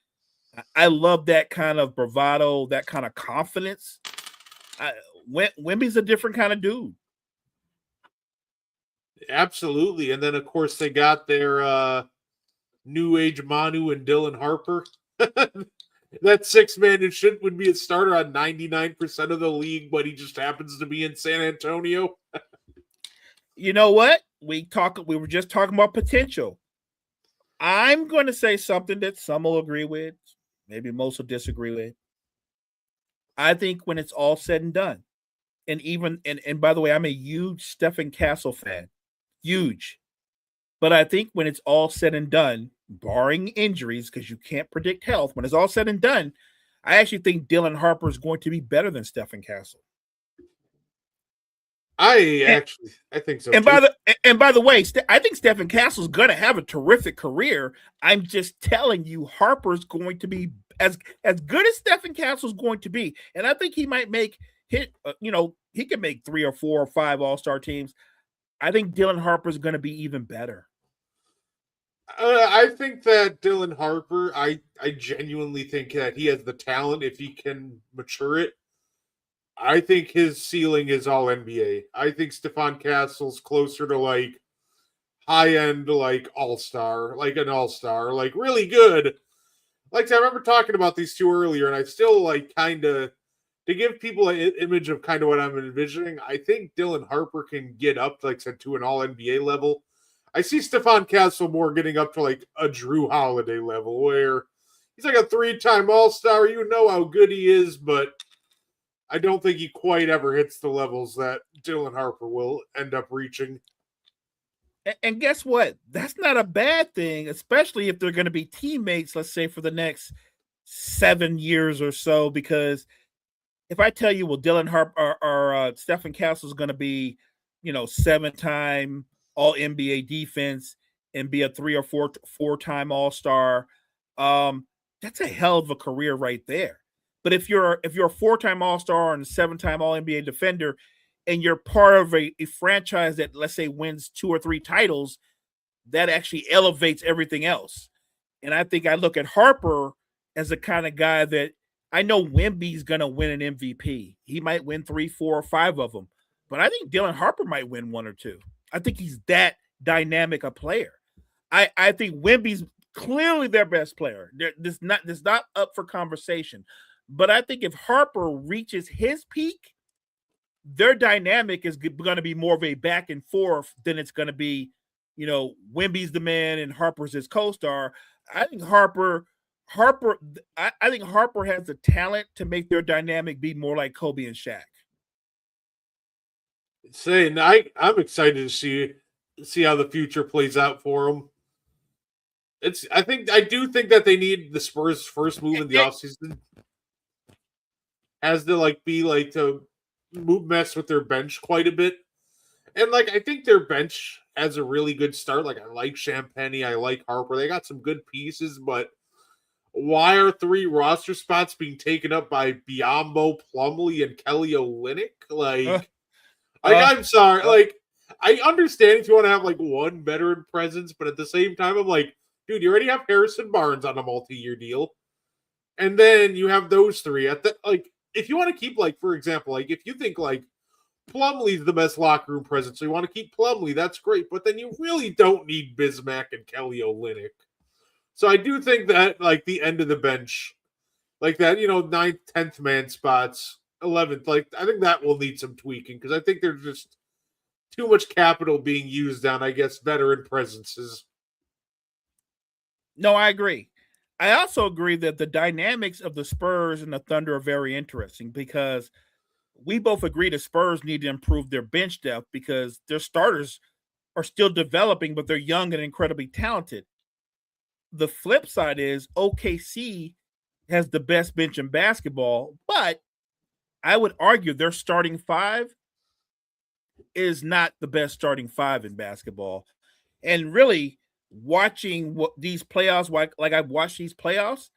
I love that kind of bravado, that kind of confidence. Wemby's a different kind of dude. Absolutely. And then, of course, they got their new age Manu and Dylan Harper. That six man who would be a starter on 99% of the league, but he just happens to be in San Antonio. You know what? We were just talking about potential. I'm going to say something that some will agree with, maybe most will disagree with. I think when it's all said and done, and by the way, I'm a huge Stephen Castle fan. Huge. But I think when it's all said and done, barring injuries, because you can't predict health, when it's all said and done, I actually think Dylan Harper is going to be better than Stephen Castle. I think so. And by the way, I think Stephen Castle's going to have a terrific career. I'm just telling you, Harper's going to be as good as Stephen Castle's going to be, and I think he might make he can make 3 or 4 or 5 All-Star teams. I think Dylan Harper's going to be even better. I think that Dylan Harper, I genuinely think that he has the talent if he can mature it. I think his ceiling is all NBA. I think Stephon Castle's closer to like high end, like all-star, like an all-star, like really good. Like I remember talking about these two earlier, and I still like kind of to give people an image of kind of what I'm envisioning. I think Dylan Harper can get up, like I said, to an all NBA level. I see Stephon Castle more getting up to like a Drew Holiday level where he's like a 3-time all-star. You know how good he is, but I don't think he quite ever hits the levels that Dylan Harper will end up reaching. And guess what? That's not a bad thing, especially if they're going to be teammates, let's say, for the next 7 years or so. Because if I tell you, well, Dylan Harper or Stephen Castle is going to be, 7-time All NBA defense and be a 3 or 4-time All Star. That's a hell of a career right there. But if you're a 4-time All Star and a 7-time All NBA defender, and you're part of a franchise that, let's say, wins 2 or 3 titles, that actually elevates everything else. And I think I look at Harper as the kind of guy that I know Wemby's going to win an MVP. He might win 3, 4, or 5 of them. But I think Dylan Harper might win 1 or 2. I think he's that dynamic a player. I think Wemby's clearly their best player. This not up for conversation. But I think if Harper reaches his peak, their dynamic is going to be more of a back and forth than it's going to be, Wemby's the man and Harper's his co-star. I think Harper has the talent to make their dynamic be more like Kobe and Shaq. I'm excited to see how the future plays out for him. I do think that they need the Spurs' first move in the offseason has to to mess with their bench quite a bit. And I think their bench has a really good start. I like Champagnie, I like Harper. They got some good pieces, but why are 3 roster spots being taken up by Biyombo, Plumlee, and Kelly Olynyk? I'm sorry. I understand if you want to have one veteran presence, but at the same time, I'm like, dude, you already have Harrison Barnes on a multi-year deal. And then you have those 3 at the if you want to keep for example, if you think Plumlee's the best locker room presence, so you want to keep Plumlee, that's great. But then you really don't need Bismack and Kelly Olynyk. So I do think that the end of the bench, that 9th, 10th man spots, 11th, I think that will need some tweaking because I think there's just too much capital being used on, I guess, veteran presences. No, I agree. I also agree that the dynamics of the Spurs and the Thunder are very interesting because we both agree the Spurs need to improve their bench depth because their starters are still developing, but they're young and incredibly talented. The flip side is OKC has the best bench in basketball, but I would argue their starting 5 is not the best starting 5 in basketball. And really, watching these playoffs, like I've watched these playoffs,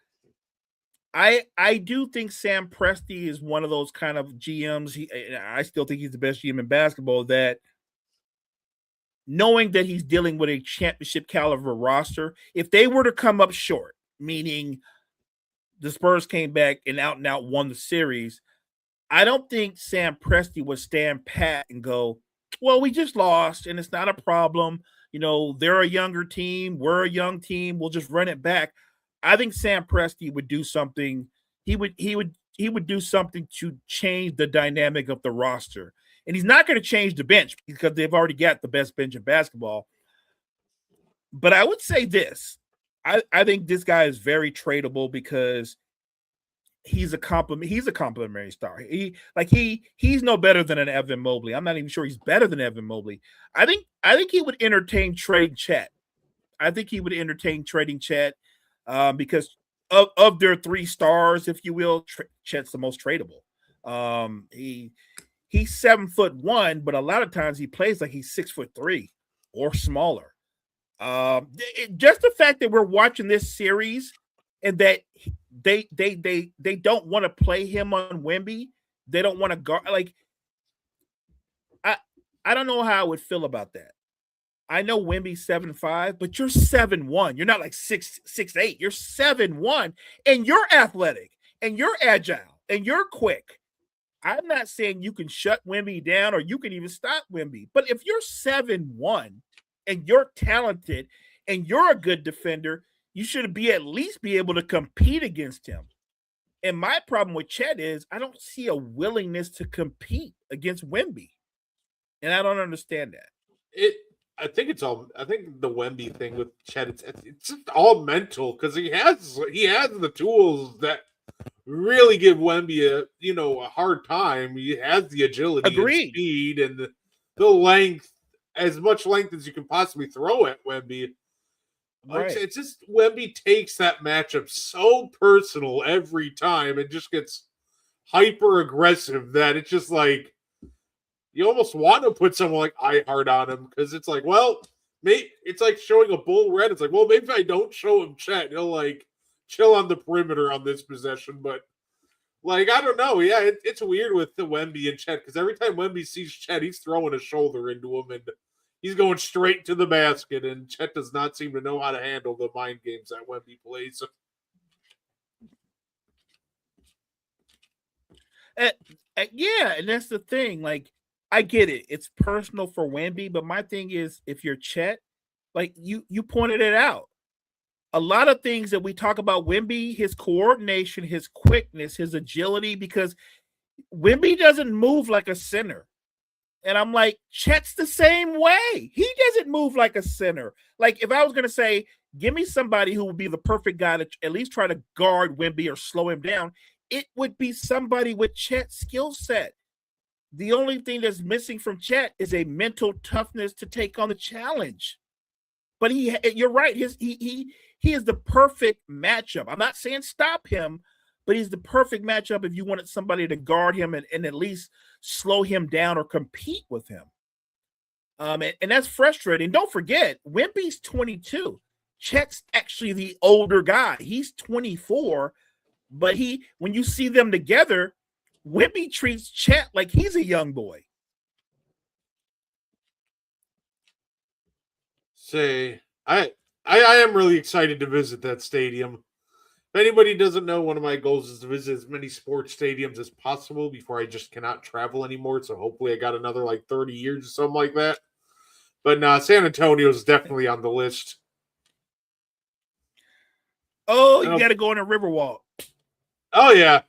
I do think Sam Presti is one of those kind of GMs. I still think he's the best GM in basketball. That knowing that he's dealing with a championship caliber roster, if they were to come up short, meaning the Spurs came back and out won the series, I don't think Sam Presti would stand pat and go, well, we just lost and it's not a problem. They're a younger team. We're a young team. We'll just run it back. I think Sam Presti would do something. He would do something to change the dynamic of the roster. And he's not going to change the bench because they've already got the best bench in basketball. But I would say this. I think this guy is very tradable because he's a complimentary star. He's no better than an Evan Mobley. I'm not even sure he's better than Evan Mobley. I think he would entertain trading Chet. I think he would entertain trading Chet because of their 3 stars, if you will. Chet's the most tradable. He's 7'1", but a lot of times he plays like he's 6'3" or smaller. Just the fact that we're watching this series and that they don't want to play him on Wemby. They don't want to guard. I don't know how I would feel about that. I know Wemby's 7'5", but you're 7'1". You're not 6'8". You're 7'1", and you're athletic, and you're agile, and you're quick. I'm not saying you can shut Wemby down or you can even stop Wemby, but if you're 7'1" and you're talented and you're a good defender, you should at least be able to compete against him. And my problem with Chet is I don't see a willingness to compete against Wemby, and I don't understand that. I think the Wemby thing with Chet, it's just all mental because he has the tools that really give Wemby a hard time. He has the agility, Agreed, and speed, and the length, as much length as you can possibly throw at Wemby. Right. It's just Wemby takes that matchup so personal every time and just gets hyper aggressive that it's just you almost want to put someone like Ihart on him because it's like, well, it's like showing a bull red. It's like, well, maybe if I don't show him Chet, he'll like chill on the perimeter on this possession. But like, I don't know. Yeah, it's weird with the Wemby and Chet because every time Wemby sees Chet, he's throwing a shoulder into him and he's going straight to the basket. And Chet does not seem to know how to handle the mind games that Wemby plays. Yeah, and that's the thing. Like, I get it. It's personal for Wemby, but my thing is, if you're Chet, like you pointed it out. A lot of things that we talk about Wemby, his coordination, his quickness, his agility, because Wemby doesn't move like a center. And I'm like, Chet's the same way. He doesn't move like a center. Like, if I was going to say, give me somebody who would be the perfect guy to at least try to guard Wemby or slow him down, it would be somebody with Chet's skill set. The only thing that's missing from Chet is a mental toughness to take on the challenge. But you're right. He is the perfect matchup. I'm not saying stop him, but he's the perfect matchup if you wanted somebody to guard him and at least slow him down or compete with him. And that's frustrating. Don't forget, Wemby's 22. Chet's actually the older guy. He's 24, but when you see them together, Wemby treats Chet like he's a young boy. Say, I am really excited to visit that stadium. If anybody doesn't know, one of my goals is to visit as many sports stadiums as possible before I just cannot travel anymore. So hopefully I got another like 30 years or something like that. But San Antonio is definitely on the list. Oh, you got to go on a Riverwalk. Oh, yeah.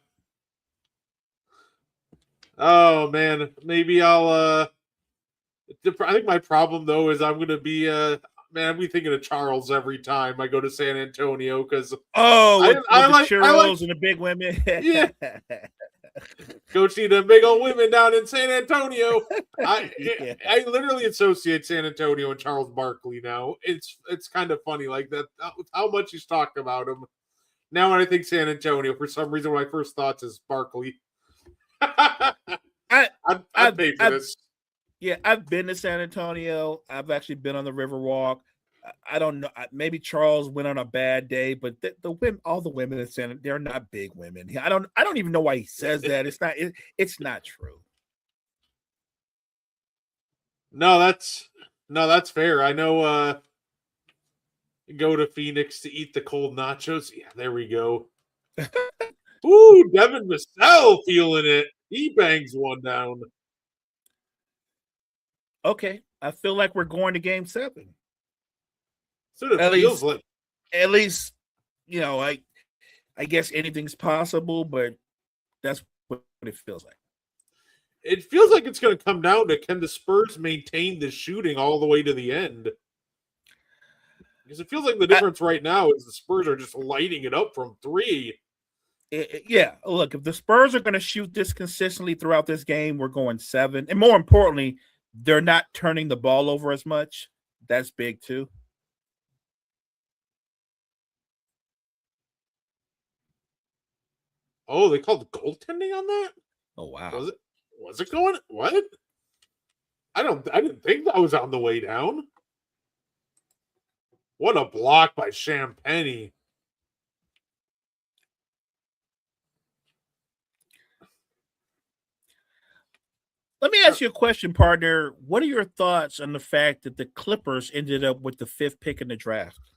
Oh, man. Maybe I'll, I think my problem, though, is I'm going to be, I'll be thinking of Charles every time I go to San Antonio because with the churros and the big women. Yeah. Go see the big old women down in San Antonio. I literally associate San Antonio and Charles Barkley now. It's kind of funny like that, how much he's talked about him. Now when I think San Antonio, for some reason, my first thoughts is Barkley. I'd pay for this. Yeah, I've been to San Antonio. I've actually been on the Riverwalk. I don't know. Maybe Charles went on a bad day, but the women, all the women in San Antonio, they're not big women. I don't even know why he says that. It's not true. No, that's fair. I know. Go to Phoenix to eat the cold nachos. Yeah, there we go. Ooh, Devin Vassell feeling it. He bangs one down. Okay, I feel like we're going to Game 7. So it feels like. At least, I guess anything's possible, but that's what it feels like. It feels like it's going to come down to, can the Spurs maintain the shooting all the way to the end? Because it feels like the difference right now is the Spurs are just lighting it up from three. Yeah, look, if the Spurs are going to shoot this consistently throughout this game, we're going 7. And more importantly, they're not turning the ball over as much. That's big too. Oh, they called goaltending on that? Oh, wow. Was it going? What? I didn't think that was on the way down. What a block by Champagny. Let me ask you a question, partner. What are your thoughts on the fact that the Clippers ended up with the 5th pick in the draft?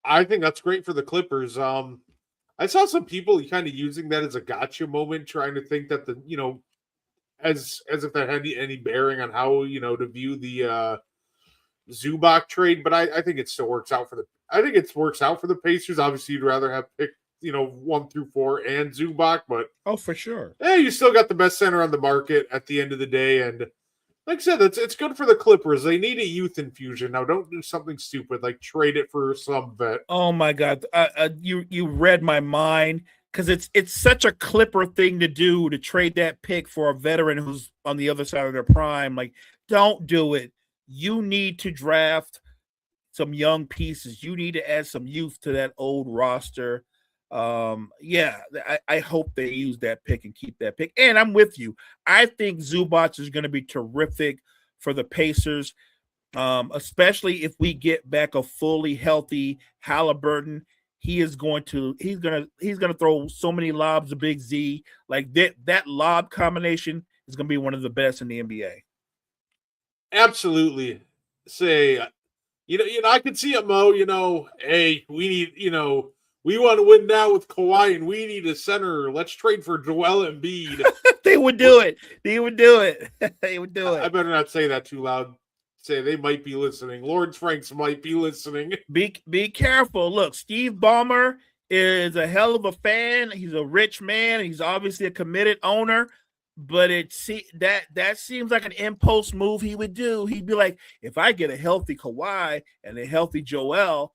I think that's great for the Clippers. I saw some people kind of using that as a gotcha moment, trying to think that as if that had any bearing on how to view the Zubac trade. But I think it still works out for the Pacers. Obviously, you'd rather have picked 1 through 4 and Zubac, but for sure. Yeah, you still got the best center on the market at the end of the day, and like I said, it's good for the Clippers. They need a youth infusion. Now, don't do something stupid like trade it for some vet. Oh my God, you read my mind, because it's such a Clipper thing to do, to trade that pick for a veteran who's on the other side of their prime. Like, don't do it. You need to draft some young pieces. You need to add some youth to that old roster. Yeah, I hope they use that pick and keep that pick. And I'm with you. I think Zubac is going to be terrific for the Pacers, especially if we get back a fully healthy Halliburton. He's gonna throw so many lobs to Big Z. Like that lob combination is gonna be one of the best in the NBA. Absolutely. Say, I could see it, Mo. Hey, we need, we want to win now with Kawhi, and we need a center. Let's trade for Joel Embiid. They would do it. They would do it. They would do it. I better not say that too loud. Say they might be listening. Lawrence Franks might be listening. Be careful. Look, Steve Ballmer is a hell of a fan. He's a rich man. He's obviously a committed owner. But that seems like an impulse move he would do. He'd be like, if I get a healthy Kawhi and a healthy Joel,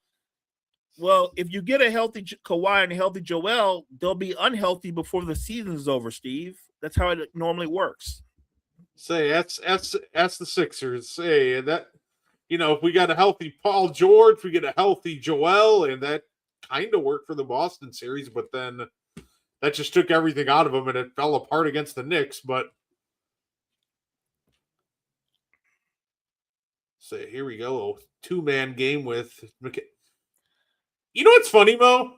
well, if you get a healthy Kawhi and a healthy Joel, they'll be unhealthy before the season is over, Steve. That's how it normally works. Say that's the Sixers. Say that if we got a healthy Paul George, we get a healthy Joel, and that kind of worked for the Boston series, but then that just took everything out of them, and it fell apart against the Knicks. But say here we go, a 2-man game with. You know what's funny, Mo?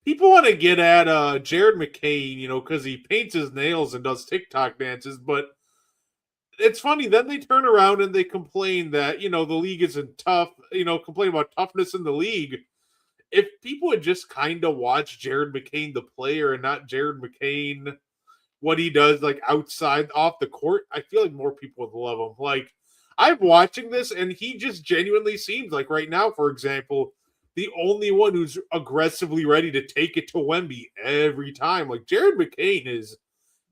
People want to get at Jared McCain, because he paints his nails and does TikTok dances, but it's funny. Then they turn around and they complain that, the league isn't tough, complain about toughness in the league. If people would just kind of watch Jared McCain, the player, and not Jared McCain, what he does, like, outside, off the court, I feel like more people would love him. Like, I'm watching this, and he just genuinely seems like right now, for example, the only one who's aggressively ready to take it to Wemby every time. Like, Jared McCain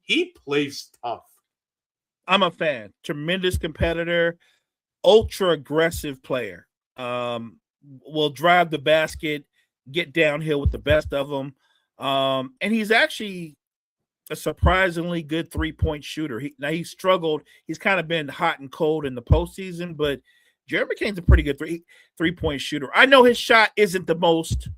he plays tough. I'm a fan. Tremendous competitor, ultra aggressive player. Will drive the basket, get downhill with the best of them. And he's actually a surprisingly good 3-point shooter. He struggled. He's kind of been hot and cold in the postseason, but Jared McCain's a pretty good three-point shooter. I know his shot isn't the most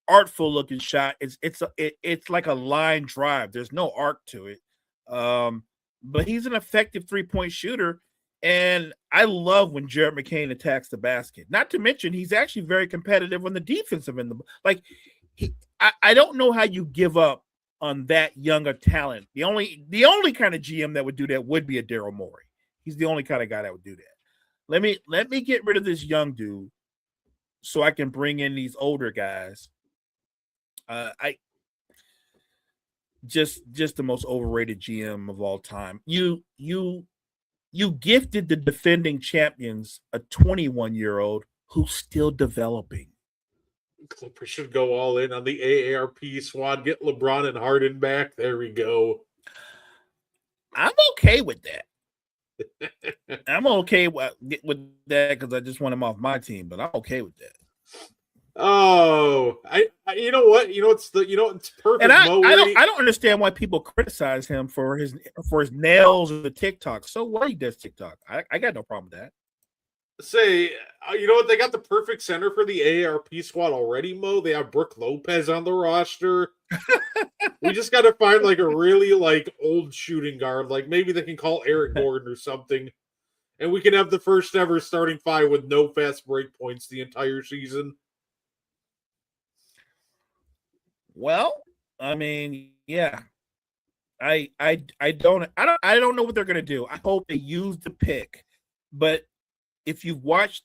artful looking shot. It's like a line drive. There's no arc to it. But he's an effective 3-point shooter. And I love when Jared McCain attacks the basket. Not to mention, he's actually very competitive on the defensive end. I don't know how you give up on that younger talent. The only kind of GM that would do that would be a Daryl Morey. He's the only kind of guy that would do that. Let me get rid of this young dude so I can bring in these older guys. I just the most overrated GM of all time. You gifted the defending champions a 21-year-old who's still developing. Clippers should go all in on the AARP squad. Get LeBron and Harden back. There we go. I'm okay with that. I'm okay with that because I just want him off my team, but I'm okay with that. Oh, I you know what? It's perfect. And I don't understand why people criticize him for his nails or the TikTok. So what, he does TikTok? I got no problem with that. Say, you know what? They got the perfect center for the AARP squad already, Mo. They have Brooke Lopez on the roster. We just got to find like a really old shooting guard. Like maybe they can call Eric Gordon or something. And we can have the first ever starting five with no fast break points the entire season. Well, I mean, yeah. I don't know what they're gonna do. I hope they use the pick, but if you've watched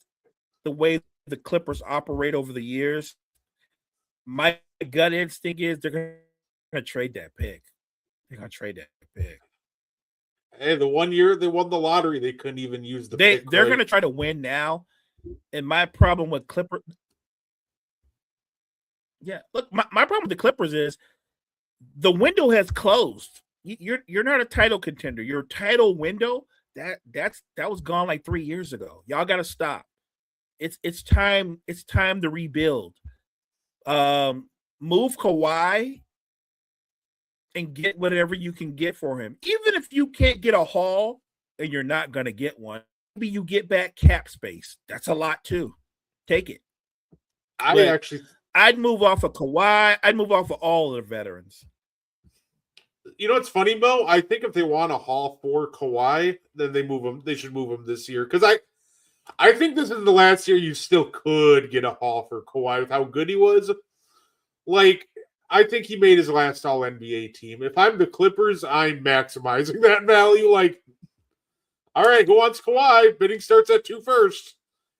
the way the Clippers operate over the years, my gut instinct is they're gonna trade that pick. They're gonna trade that pick. Hey, the 1 year they won the lottery, they couldn't even use the pick. They're gonna try to win now. And my problem with Clippers. Yeah, look, my problem with the Clippers is the window has closed. You're not a title contender. Your title window that was gone like 3 years ago. Y'all got to stop. It's time to rebuild. Move Kawhi and get whatever you can get for him. Even if you can't get a haul and you're not going to get one, maybe you get back cap space. That's a lot too. Take it. I actually I'd move off of Kawhi. I'd move off of all of the veterans. You know what's funny, Mo? I think if they want a haul for Kawhi, then they move him. They should move him this year because I think this is the last year you still could get a haul for Kawhi with how good he was. Like, I think he made his last All NBA team. If I'm the Clippers, I'm maximizing that value. Like, all right, who wants Kawhi? Bidding starts at 2 first.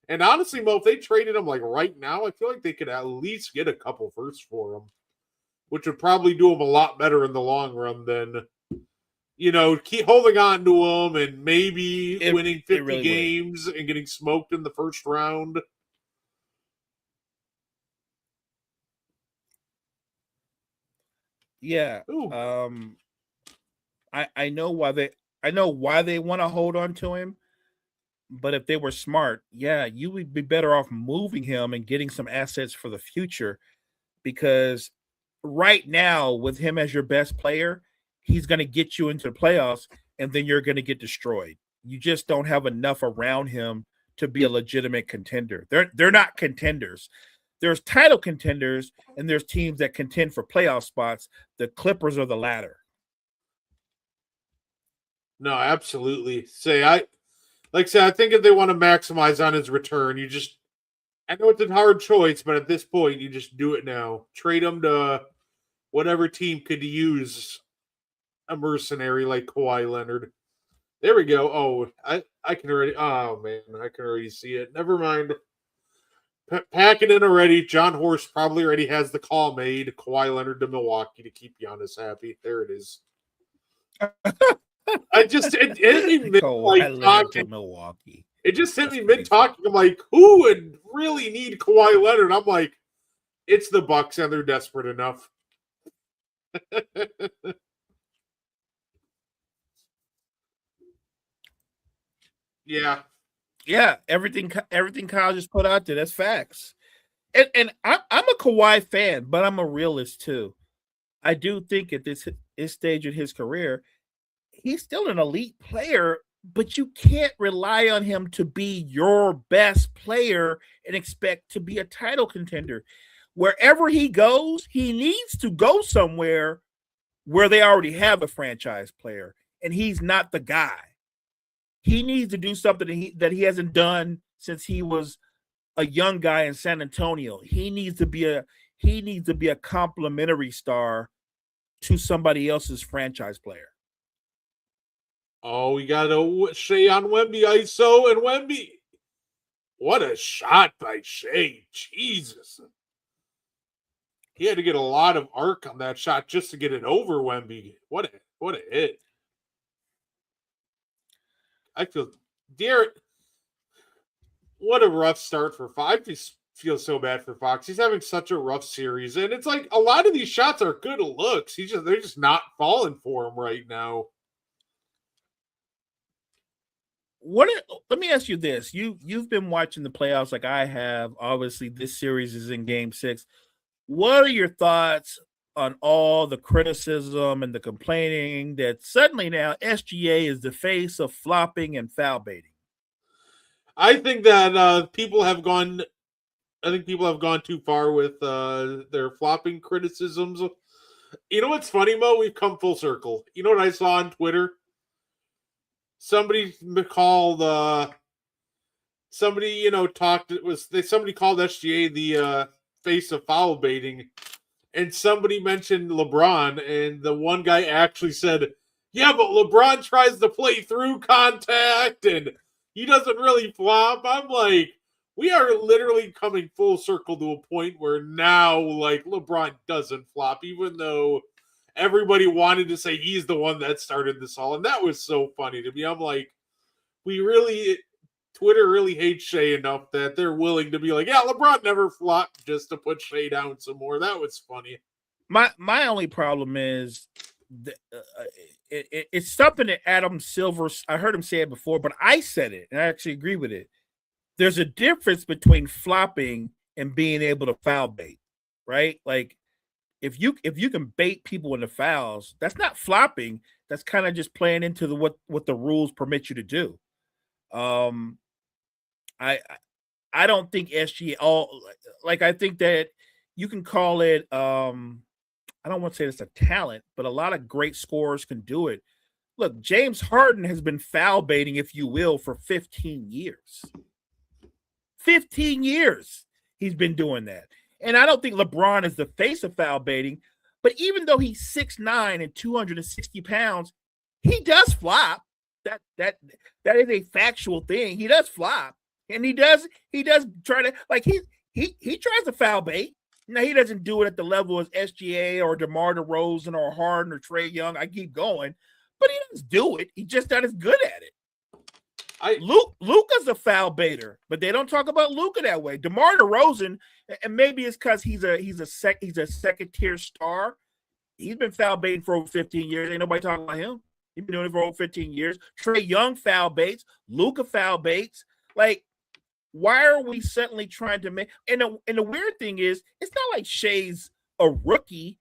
And honestly, Mo, if they traded him like right now, I feel like they could at least get a couple firsts for him, which would probably do him a lot better in the long run than, keep holding on to him and maybe winning 50 really games and getting smoked in the first round. Yeah. Ooh. I know why they want to hold on to him, but if they were smart, yeah, you would be better off moving him and getting some assets for the future, because right now with him as your best player, he's going to get you into the playoffs and then you're going to get destroyed. You just don't have enough around him to be a legitimate contender. They're not contenders. There's title contenders and there's teams that contend for playoff spots. The Clippers are the latter. No, absolutely. I think if they want to maximize on his return, I know it's a hard choice, but at this point, you just do it now. Trade him to whatever team could use a mercenary like Kawhi Leonard. There we go. Oh, I can already. Oh man, I can already see it. Never mind. Pack it in already. John Horst probably already has the call made. Kawhi Leonard to Milwaukee to keep Giannis happy. There it is. It hit me mid talking. Milwaukee. It just hit me mid talking. I'm like, who would really need Kawhi Leonard? I'm like, it's the Bucks, and they're desperate enough. Yeah. Everything Kyle just put out there, that's facts. And I'm a Kawhi fan, but I'm a realist too. I do think at this stage in his career, he's still an elite player, but you can't rely on him to be your best player and expect to be a title contender. Wherever he goes, he needs to go somewhere where they already have a franchise player, and he's not the guy. He needs to do something that he hasn't done since he was a young guy in San Antonio. He needs to be a complimentary star to somebody else's franchise player. Oh, we got a Shea on Wemby, ISO, and Wemby. What a shot by Shea. Jesus. He had to get a lot of arc on that shot just to get it over Wemby. What a hit. I feel, what a rough start for Fox. I just feel so bad for Fox. He's having such a rough series. And it's like a lot of these shots are good looks. They're just not falling for him right now. Let me ask you this. You've been watching the playoffs like I have. Obviously, this series is in game 6. What are your thoughts on all the criticism and the complaining that suddenly now SGA is the face of flopping and foul baiting? I think that people have gone too far with their flopping criticisms. You know what's funny, Mo? We've come full circle. You know what I saw on Twitter? Somebody called somebody called SGA the face of foul baiting, and somebody mentioned LeBron, and the one guy actually said, yeah, but LeBron tries to play through contact and he doesn't really flop. I'm like, we are literally coming full circle to a point where now like LeBron doesn't flop, even though everybody wanted to say he's the one that started this all. And that was so funny to me. I'm like, Twitter really hates Shea enough that they're willing to be like, yeah, LeBron never flopped just to put Shea down some more. That was funny. My only problem is it's something that Adam Silver, I heard him say it before, but I said it and I actually agree with it. There's a difference between flopping and being able to foul bait, right? Like if you can bait people into fouls, that's not flopping. That's kind of just playing into what the rules permit you to do. I don't think SGA I think that you can call it I don't want to say it's a talent, but a lot of great scorers can do it. Look, James Harden has been foul baiting, if you will, for 15 years. 15 years he's been doing that. And I don't think LeBron is the face of foul baiting, but even though he's 6'9" and 260 pounds, he does flop. That is a factual thing. He does flop. And he does try to, like, he tries to foul bait. Now, he doesn't do it at the level as SGA or DeMar DeRozan or Harden or Trae Young. I keep going. But he does do it. He's just not as good at it. Luka's a foul baiter, but they don't talk about Luka that way. DeMar DeRozan, and maybe it's because he's a second tier star. He's been foul baiting for over 15 years. Ain't nobody talking about him. He's been doing it for over 15 years. Trae Young foul baits. Luka foul baits. Like, why are we suddenly trying to make? And the weird thing is, it's not like Shai's a rookie.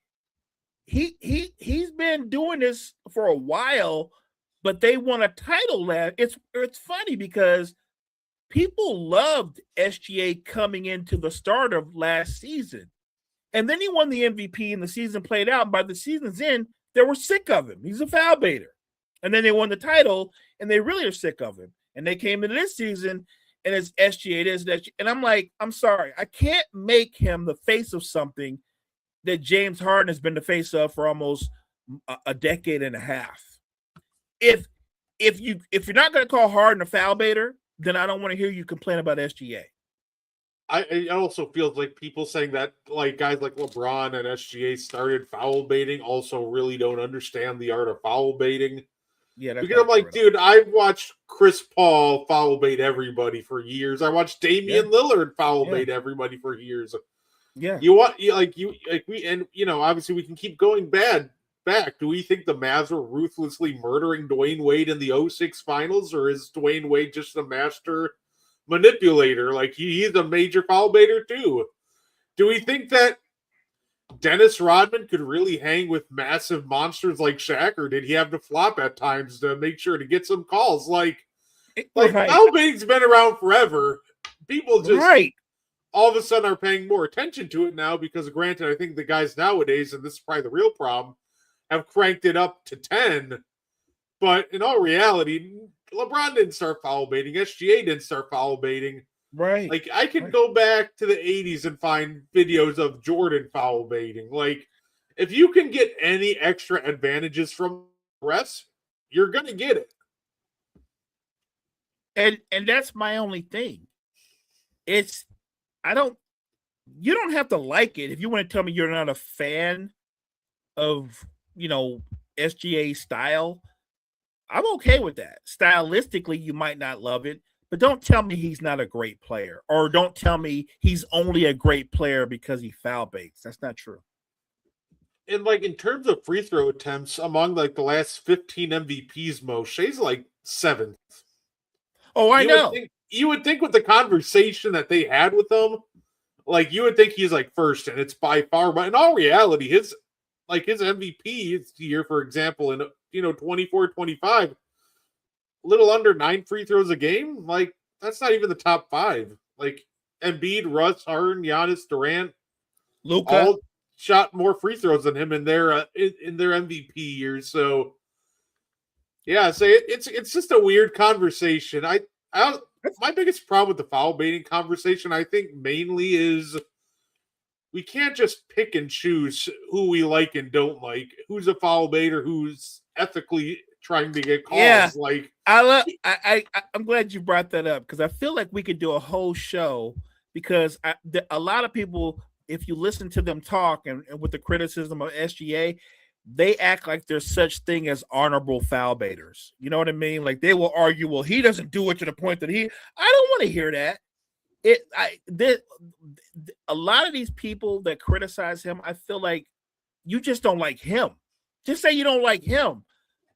He's been doing this for a while, but they won a title last. It's funny because people loved SGA coming into the start of last season, and then he won the MVP, and the season played out. And by the season's end, they were sick of him. He's a foul baiter, and then they won the title, and they really are sick of him. And they came into this season. And it's SGA, it is that, and I'm like, I'm sorry, I can't make him the face of something that James Harden has been the face of for almost a decade and a half. If you're not going to call Harden a foul baiter, then I don't want to hear you complain about SGA. I also feel like people saying that, like, guys like LeBron and SGA started foul baiting also really don't understand the art of foul baiting. Yeah, because I'm like, dude, I've watched Chris Paul foul bait everybody for years. I watched Damian Lillard foul bait everybody for years. Yeah, obviously we can keep going back. Do we think the Mavs were ruthlessly murdering Dwayne Wade in the 06 finals, or is Dwayne Wade just a master manipulator? Like, he's a major foul baiter too. Do we think that Dennis Rodman could really hang with massive monsters like Shaq, or did he have to flop at times to make sure to get some calls? Like foul baiting's been around forever. People just all of a sudden are paying more attention to it now because, granted, I think the guys nowadays, and this is probably the real problem, have cranked it up to 10. But in all reality, LeBron didn't start foul baiting. SGA didn't start foul baiting. Right. Like, I could go back to the 80s and find videos of Jordan foul baiting. Like, if you can get any extra advantages from the rest, you're going to get it. And that's my only thing. You don't have to like it. If you want to tell me you're not a fan of, SGA style, I'm okay with that. Stylistically, you might not love it. But don't tell me he's not a great player, or don't tell me he's only a great player because he foul baits. That's not true. And, like, in terms of free throw attempts, among, like, the last 15 MVPs, Shai's, like, 7th. Oh, I know. You would think with the conversation that they had with him, like, you would think he's, like, first, and it's by far. But in all reality, his MVP year, for example, in 24-25, little under 9 free throws a game. Like, that's not even the top 5. Like, Embiid, Russ, Harden, Giannis, Durant, Luka all shot more free throws than him in their MVP years. So, yeah, so it's just a weird conversation. My biggest problem with the foul baiting conversation, I think, mainly is we can't just pick and choose who we like and don't like. Who's a foul baiter? Who's ethically trying to get calls? Yeah. Like, I'm glad you brought that up, because I feel like we could do a whole show, because a lot of people, if you listen to them talk and with the criticism of SGA, they act like there's such thing as honorable foul baiters. You know what I mean? Like, they will argue, well, he doesn't do it to the point that I don't want to hear that. A lot of these people that criticize him, I feel like you just don't like him. Just say you don't like him,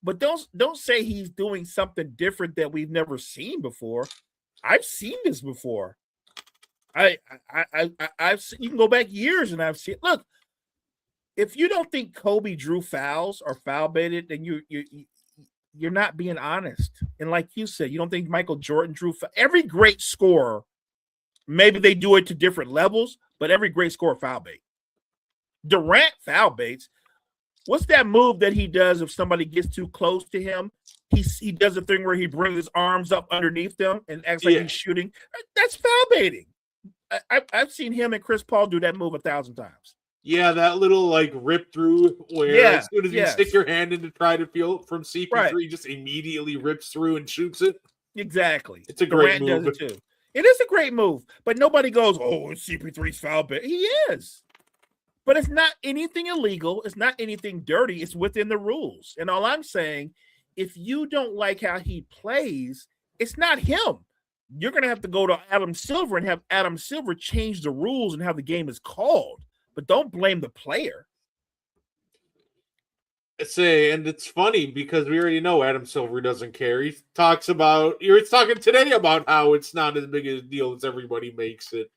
but don't say he's doing something different that we've never seen before. I've seen this before. I've you can go back years and I've seen. Look, if you don't think Kobe drew fouls or foul baited, then you're not being honest. And like you said, you don't think Michael Jordan drew every great scorer. Maybe they do it to different levels, but every great scorer foul bait. Durant foul baits. What's that move that he does if somebody gets too close to him? He does a thing where he brings his arms up underneath them and acts like he's shooting. That's foul baiting. I've seen him and Chris Paul do that move 1,000 times. Yeah, that little like rip through where as soon as you stick your hand in to try to feel it from CP3, just immediately rips through and shoots it. Exactly. It's a great move. Does it too. It is a great move, but nobody goes, "Oh, CP3's foul bait." He is. But it's not anything illegal. It's not anything dirty. It's within the rules. And all I'm saying, if you don't like how he plays, it's not him. You're going to have to go to Adam Silver and have Adam Silver change the rules and how the game is called. But don't blame the player. And it's funny because we already know Adam Silver doesn't care. He talks he's talking today about how it's not as big a deal as everybody makes it.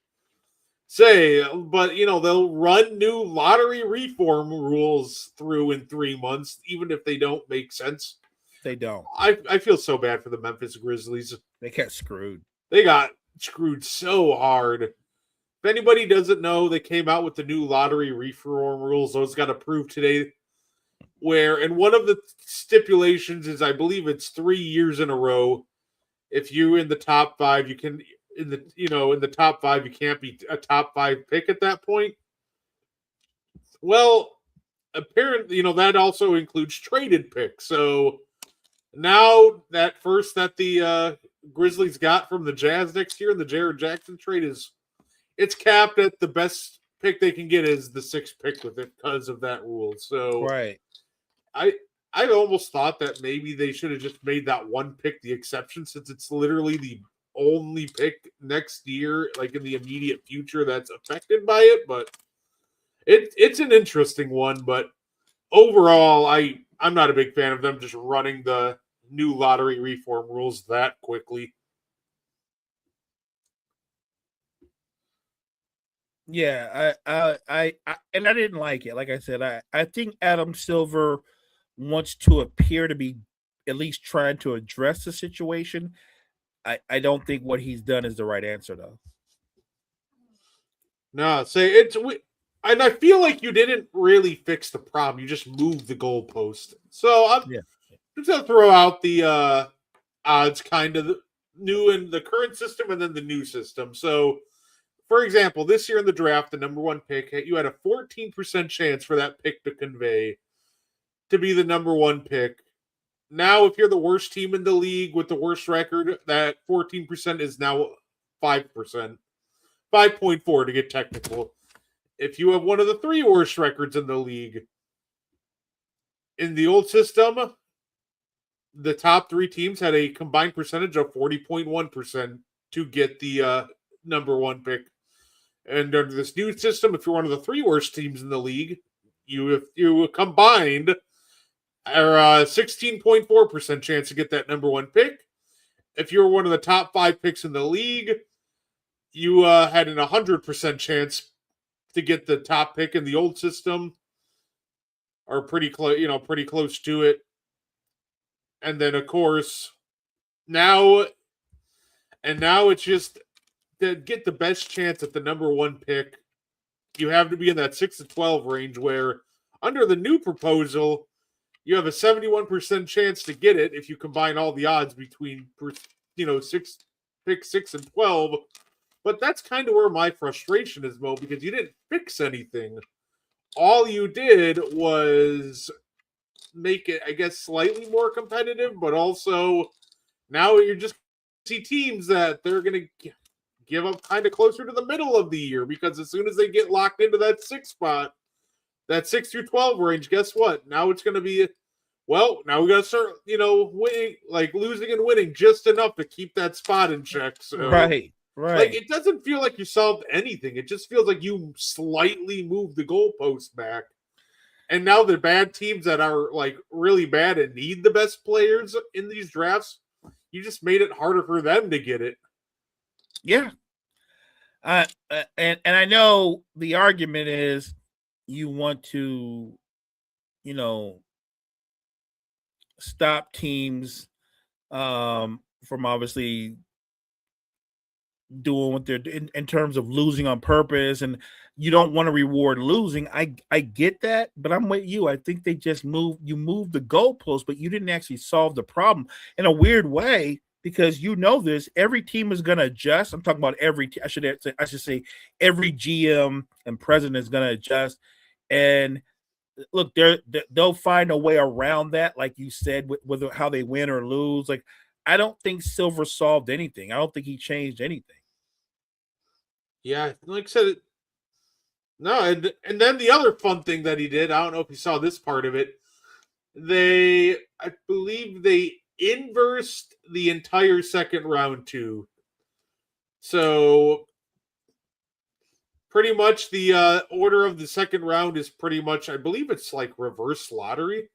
But they'll run new lottery reform rules through in 3 months, even if they don't make sense. They don't. I feel so bad for the Memphis Grizzlies. They got screwed. They got screwed so hard. If anybody doesn't know, they came out with the new lottery reform rules. Those got approved today. And one of the stipulations is, I believe it's 3 years in a row. If you're in the top 5, you can. In the top 5, you can't be a top 5 pick at that point. Well, apparently, that also includes traded picks. So now that the Grizzlies got from the Jazz next year in the Jared Jackson trade it's capped at the best pick they can get is the 6th pick with it because of that rule. So right, I almost thought that maybe they should have just made that one pick the exception, since it's literally the only pick next year, like in the immediate future, that's affected by it. But it's an interesting one. But overall, I'm not a big fan of them just running the new lottery reform rules that quickly. Yeah, I and I didn't like it. Like I said, I think Adam Silver wants to appear to be at least trying to address the situation. I don't think what he's done is the right answer, though. No, and I feel like you didn't really fix the problem. You just moved the goalpost. So I'm just gonna throw out the odds, kind of new in the current system and then the new system. So, for example, this year in the draft, the number 1 pick, you had a 14% chance for that pick to convey to be the number 1 pick. Now, if you're the worst team in the league with the worst record, that 14% is now 5%. 5.4 to get technical. If you have one of the 3 worst records in the league, in the old system, the top 3 teams had a combined percentage of 40.1% to get the number 1 pick. And under this new system, if you're one of the 3 worst teams in the league, you combined are 16.4% chance to get that number 1 pick. If you're one of the top 5 picks in the league, you had an 100% chance to get the top pick in the old system, or pretty close to it. And then, of course, now it's just to get the best chance at the number 1 pick, you have to be in that 6 to 12 range, where under the new proposal, you have a 71% chance to get it if you combine all the odds between, pick 6 and 12. But that's kind of where my frustration is, Mo, because you didn't fix anything. All you did was make it, I guess, slightly more competitive, but also now you're just see teams that they're going to give up kind of closer to the middle of the year, because as soon as they get locked into that 6 spot, that 6 through 12 range, guess what? Now it's going to be, now we got to start, winning, like losing and winning just enough to keep that spot in check. So, right. Like, it doesn't feel like you solved anything. It just feels like you slightly moved the goalpost back. And now the bad teams that are like really bad and need the best players in these drafts, you just made it harder for them to get it. Yeah. And I know the argument is you want to, stop teams from obviously doing what they're in terms of losing on purpose, and you don't want to reward losing. I get that, but I'm with you. I think they just moved the goalpost, but you didn't actually solve the problem in a weird way, because this every team is going to adjust. I'm talking about I should say every GM and president is going to adjust, and look, they'll find a way around that, like you said, with how they win or lose. Like, I don't think Silver solved anything. I don't think he changed anything. Yeah, like I said, no, and then the other fun thing that he did, I don't know if you saw this part of it. I believe they inversed the entire second round too. So pretty much the order of the second round is pretty much, I believe it's like reverse lottery.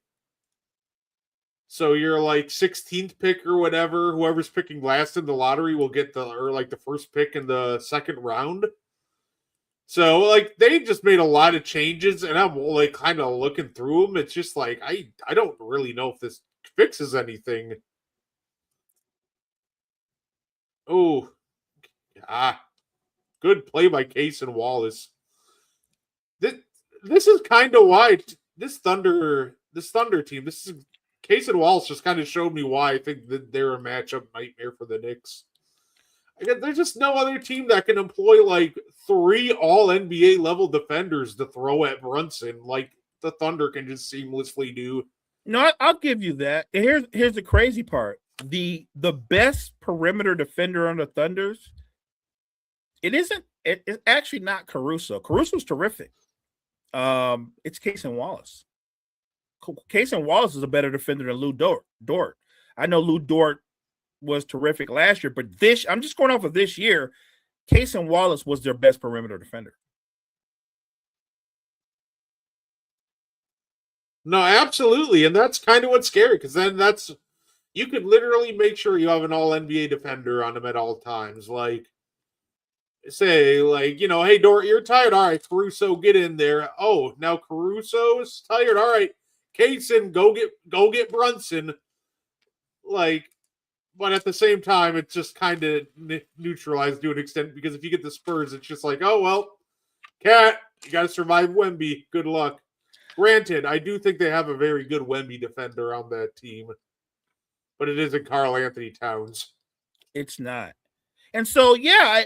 So you're like 16th pick or whatever. Whoever's picking last in the lottery will get the first pick in the second round. So like they just made a lot of changes, and I'm like kind of looking through them. It's just like I don't really know if this fixes anything. Oh, good play by Case and Wallace. This is kind of why this Thunder team. This is Case and Wallace just kind of showed me why I think that they're a matchup nightmare for the Knicks. Again, there's just no other team that can employ like 3 all NBA level defenders to throw at Brunson like the Thunder can just seamlessly do. No, I'll give you that. And here's the crazy part. The best perimeter defender on the Thunders, it's actually not Caruso. Caruso's terrific. It's Case and Wallace. Case and Wallace is a better defender than Lou Dort. I know Lou Dort was terrific last year, but I'm just going off of this year. Case and Wallace was their best perimeter defender. No, absolutely, and that's kind of what's scary, because then you could literally make sure you have an all NBA defender on him at all times. Like, say, like, hey, Dort, you're tired. All right, Caruso, get in there. Oh, now Caruso's tired. All right, Kaysen, go get Brunson. Like, but at the same time, it's just kind of neutralized to an extent, because if you get the Spurs, it's just like, oh, well, Cat, you got to survive Wemby. Good luck. Granted, I do think they have a very good Wemby defender on that team, but it isn't Karl Anthony Towns. It's not. And so, yeah,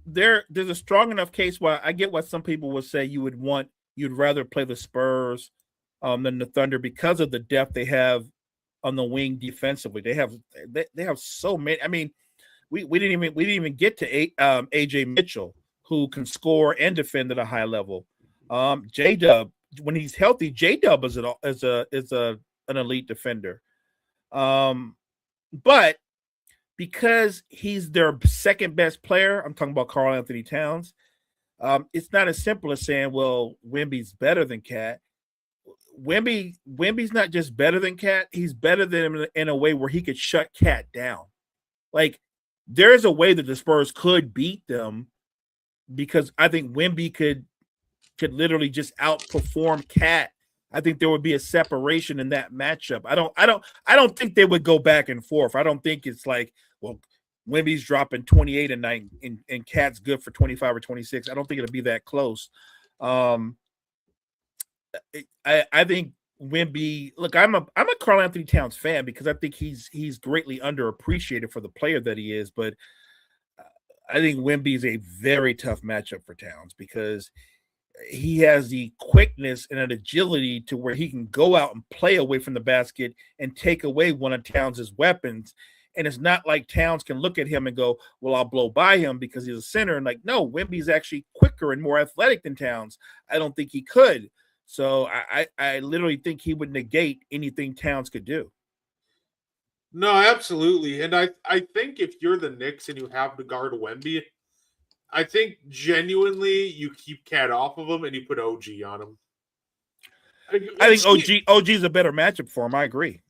there's a strong enough case where I get what some people would say you'd rather play the Spurs than the Thunder because of the depth they have on the wing defensively. They have so many. I mean, we didn't even get to AJ Mitchell, who can score and defend at a high level. J-Dub, when he's healthy, J-Dub is an elite defender. But because he's their second best player, I'm talking about Karl Anthony Towns, it's not as simple as saying, well, Wemby's better than Cat. Wemby's not just better than Cat, he's better than him in a way where he could shut Cat down. Like, there's a way that the Spurs could beat them, because I think Wemby could literally just outperform Cat. I think there would be a separation in that matchup. I don't think they would go back and forth. I don't think it's like, well, Wemby's dropping 28 a night and Cat's good for 25 or 26. I don't think it'll be that close. I think Wemby. Look, I'm a Karl Anthony Towns fan because I think he's greatly underappreciated for the player that he is. But I think Wemby is a very tough matchup for Towns because he has the quickness and an agility to where he can go out and play away from the basket and take away one of Towns' weapons. And it's not like Towns can look at him and go, well, I'll blow by him because he's a center. And like, no, Wemby's actually quicker and more athletic than Towns. I don't think he could. So I literally think he would negate anything Towns could do. No, absolutely. And I think if you're the Knicks and you have to guard Wemby, I think genuinely you keep Cat off of him and you put OG on him. I think OG is a better matchup for him. I agree.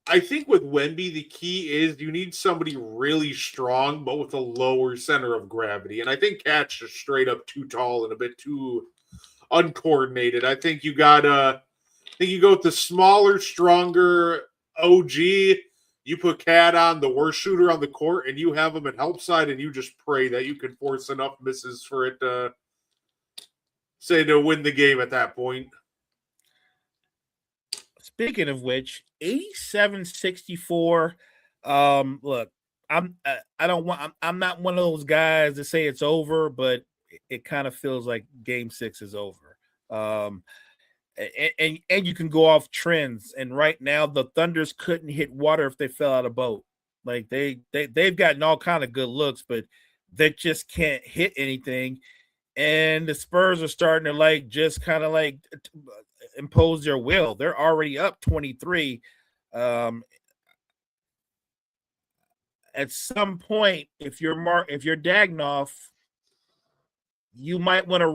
I think with Wemby, the key is you need somebody really strong, but with a lower center of gravity. And I think Cat's just straight up too tall and a bit too uncoordinated. I think you go with the smaller, stronger OG, You put Cat on, the worst shooter on the court, and you have him at help side, and you just pray that you can force enough misses for it to win the game at that point. Speaking of which, 87-64. Look, I'm not one of those guys that say it's over, but it kind of feels like Game 6 is over. And you can go off trends. And right now, the Thunders couldn't hit water if they fell out of boat. Like they've gotten all kind of good looks, but they just can't hit anything. And the Spurs are starting to like just kind of like impose their will. They're already up 23. At some point, if you're Dagnall, you might want to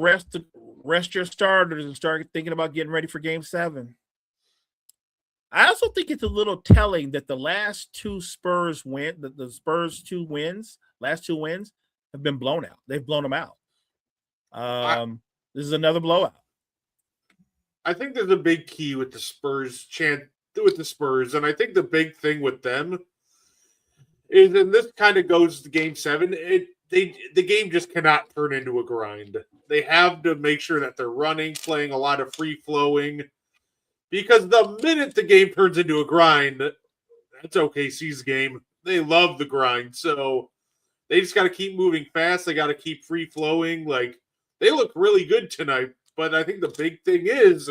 rest your starters and start thinking about getting ready for Game 7. I also think it's a little telling that the last two Spurs the Spurs last two wins have been blown out. They've blown them out. This is another blowout. I think there's a big key with the Spurs and I think the big thing with them is, and this kind of goes to Game 7, the game just cannot turn into a grind. They have to make sure that they're running, playing a lot of free flowing, because the minute the game turns into a grind, that's OKC's game. They love the grind, so they just got to keep moving fast. They got to keep free flowing. Like, they look really good tonight, but I think the big thing is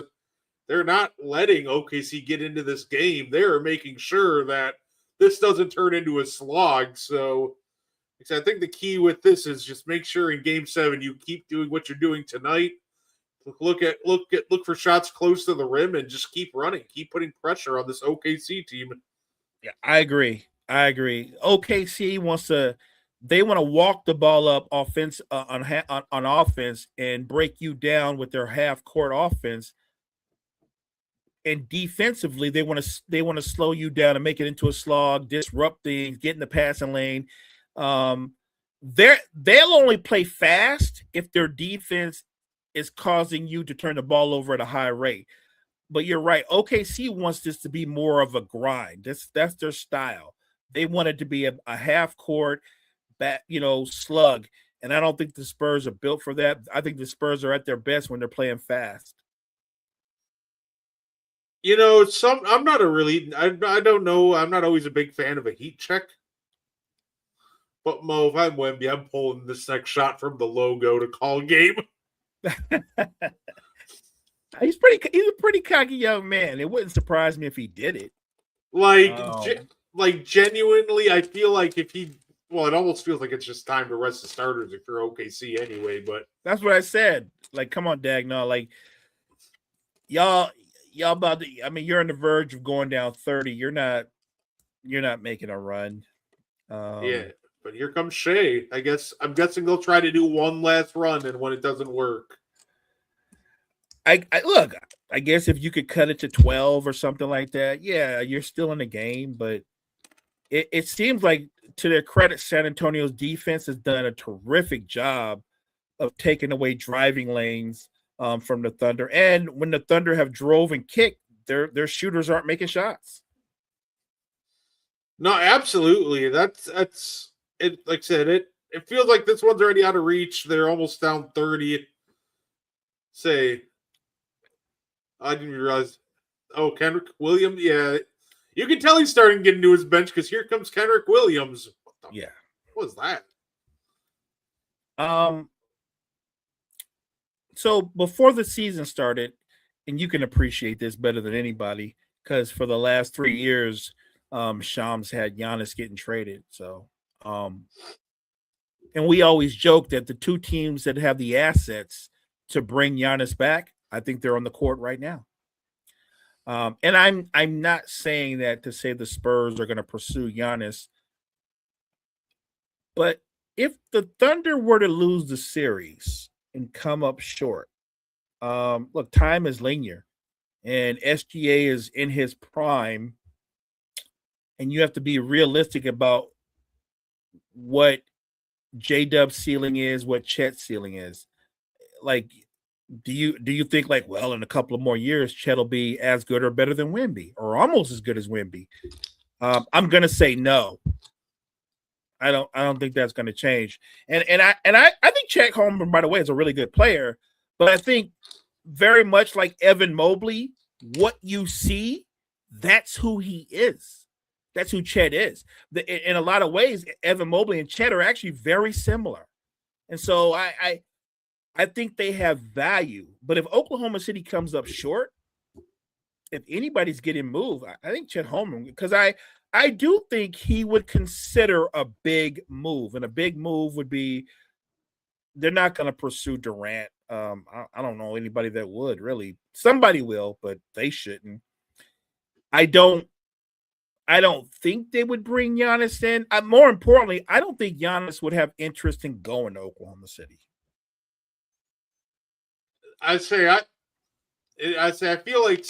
they're not letting OKC get into this game. They're making sure that this doesn't turn into a slog. So I think the key with this is just make sure in Game 7 you keep doing what you're doing tonight. Look for shots close to the rim and just keep running. Keep putting pressure on this OKC team. Yeah, I agree. OKC wants to walk the ball up on offense and break you down with their half court offense. And defensively, they want to slow you down and make it into a slog, disrupt things, get in the passing lane. They'll only play fast if their defense is causing you to turn the ball over at a high rate. But you're right. OKC wants this to be more of a grind. That's their style. They want it to be a half court, slug. And I don't think the Spurs are built for that. I think the Spurs are at their best when they're playing fast. I don't know. I'm not always a big fan of a heat check. But Mo, if I'm Wemby, I'm pulling this next shot from the logo to call game. He's a pretty cocky young man. It wouldn't surprise me if he did it. Genuinely, I feel like it almost feels like it's just time to rest the starters if you're OKC anyway. But that's what I said. Like, come on, Dagnall. Like, y'all about to. I mean, you're on the verge of going down 30. You're not making a run. Yeah, but here comes Shea. I'm guessing they'll try to do one last run, and when it doesn't work, I guess if you could cut it to 12 or something like that, yeah, you're still in the game. But it seems like, to their credit, San Antonio's defense has done a terrific job of taking away driving lanes from the Thunder. And when the Thunder have drove and kicked, their shooters aren't making shots. No, absolutely. That's it. Like I said, it feels like this one's already out of reach. They're almost down 30. I didn't realize. Oh, Kenrich Williams. Yeah, you can tell he's starting to get into his bench because here comes Kenrich Williams. Yeah, what was that? So before the season started, and you can appreciate this better than anybody, because for the last 3 years, Shams had Giannis getting traded. So, and we always joke that the two teams that have the assets to bring Giannis back, I think they're on the court right now. And I'm not saying that to say the Spurs are going to pursue Giannis, but if the Thunder were to lose the series and come up short, look, time is linear, and SGA is in his prime, and you have to be realistic about what J-Dub's ceiling is, what Chet's ceiling is. Like, do you think, like, well, in a couple of more years, Chet will be as good or better than Wemby, or almost as good as Wemby? I'm gonna say no. I don't think that's gonna change. And I think Chet Holmgren, by the way, is a really good player, but I think very much like Evan Mobley, what you see, that's who he is. That's who Chet is. In a lot of ways, Evan Mobley and Chet are actually very similar. And so I think they have value. But if Oklahoma City comes up short, if anybody's getting moved, I think Chet Holmgren, because I do think he would consider a big move, and a big move would be they're not going to pursue Durant. I don't know anybody that would really. Somebody will, but they shouldn't. I don't think they would bring Giannis in. More importantly, I don't think Giannis would have interest in going to Oklahoma City. I feel like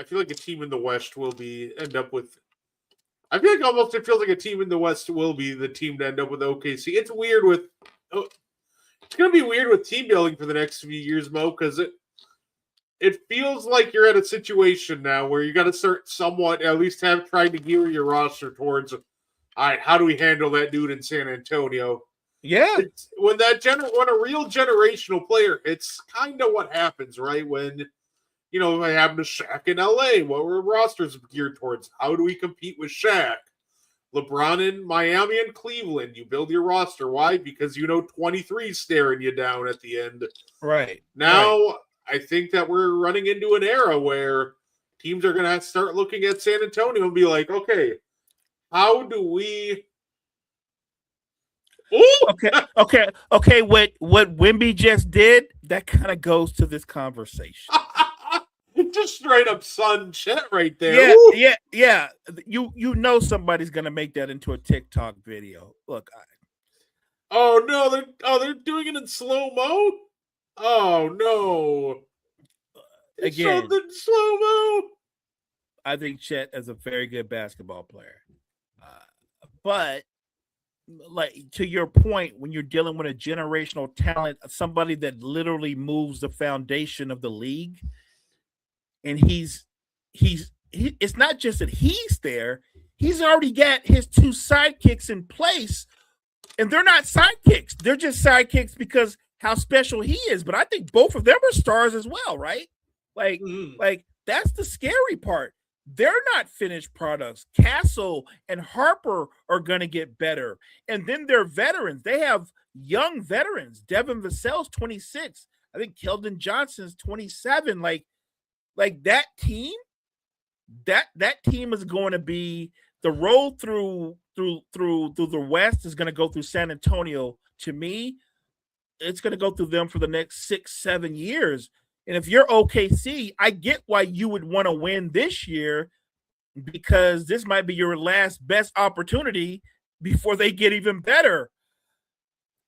a team in the West will end up with. I feel like almost it feels like a team in the West will be the team to end up with OKC. It's weird with. It's going to be weird with team building for the next few years, Mo, because it feels like you're at a situation now where you got to start somewhat at least trying to gear your roster towards. All right, how do we handle that dude in San Antonio? Yeah, when a real generational player, it's kind of what happens, right? When I happened to Shaq in LA, what were rosters geared towards? How do we compete with Shaq? LeBron in Miami and Cleveland, you build your roster. Why? Because 23 staring you down at the end. Right. Now, right. I think that we're running into an era where teams are going to start looking at San Antonio and be like, okay, how do we... Ooh! Okay. What Wemby just did, that kind of goes to this conversation. Just straight up sun Chet right there. Yeah. You know somebody's gonna make that into a TikTok video. Look. Oh no, they're doing it in slow mo. Oh no. Again, slow mo. I think Chet is a very good basketball player, but like to your point, when you're dealing with a generational talent, somebody that literally moves the foundation of the league. And it's not just that he's there, he's already got his two sidekicks in place, and they're not sidekicks. They're just sidekicks because how special he is. But I think both of them are stars as well, right? Like that's the scary part. They're not finished products. Castle and Harper are going to get better. And then they're veterans. They have young veterans. Devin Vassell's 26. I think Keldon Johnson's 27. Like that team is going to be the road through the West is going to go through San Antonio. To me, it's going to go through them for the next 6-7 years. And if you're OKC, I get why you would want to win this year, because this might be your last best opportunity before they get even better.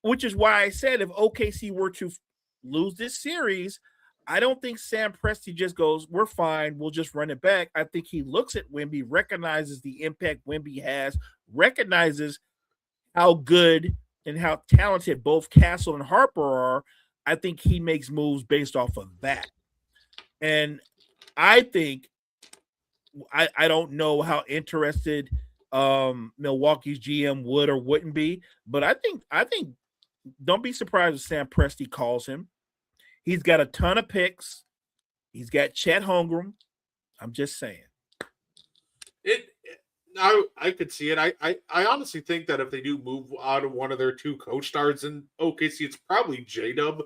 Which is why I said if OKC were to lose this series, I don't think Sam Presti just goes, we're fine, we'll just run it back. I think he looks at Wemby, recognizes the impact Wemby has, recognizes how good and how talented both Castle and Harper are. I think he makes moves based off of that. And I think, I don't know how interested Milwaukee's GM would or wouldn't be, but I think don't be surprised if Sam Presti calls him. He's got a ton of picks. He's got Chet Holmgren. I'm just saying. I could see it. I honestly think that if they do move out of one of their two co-stars in OKC, it's probably J-Dub,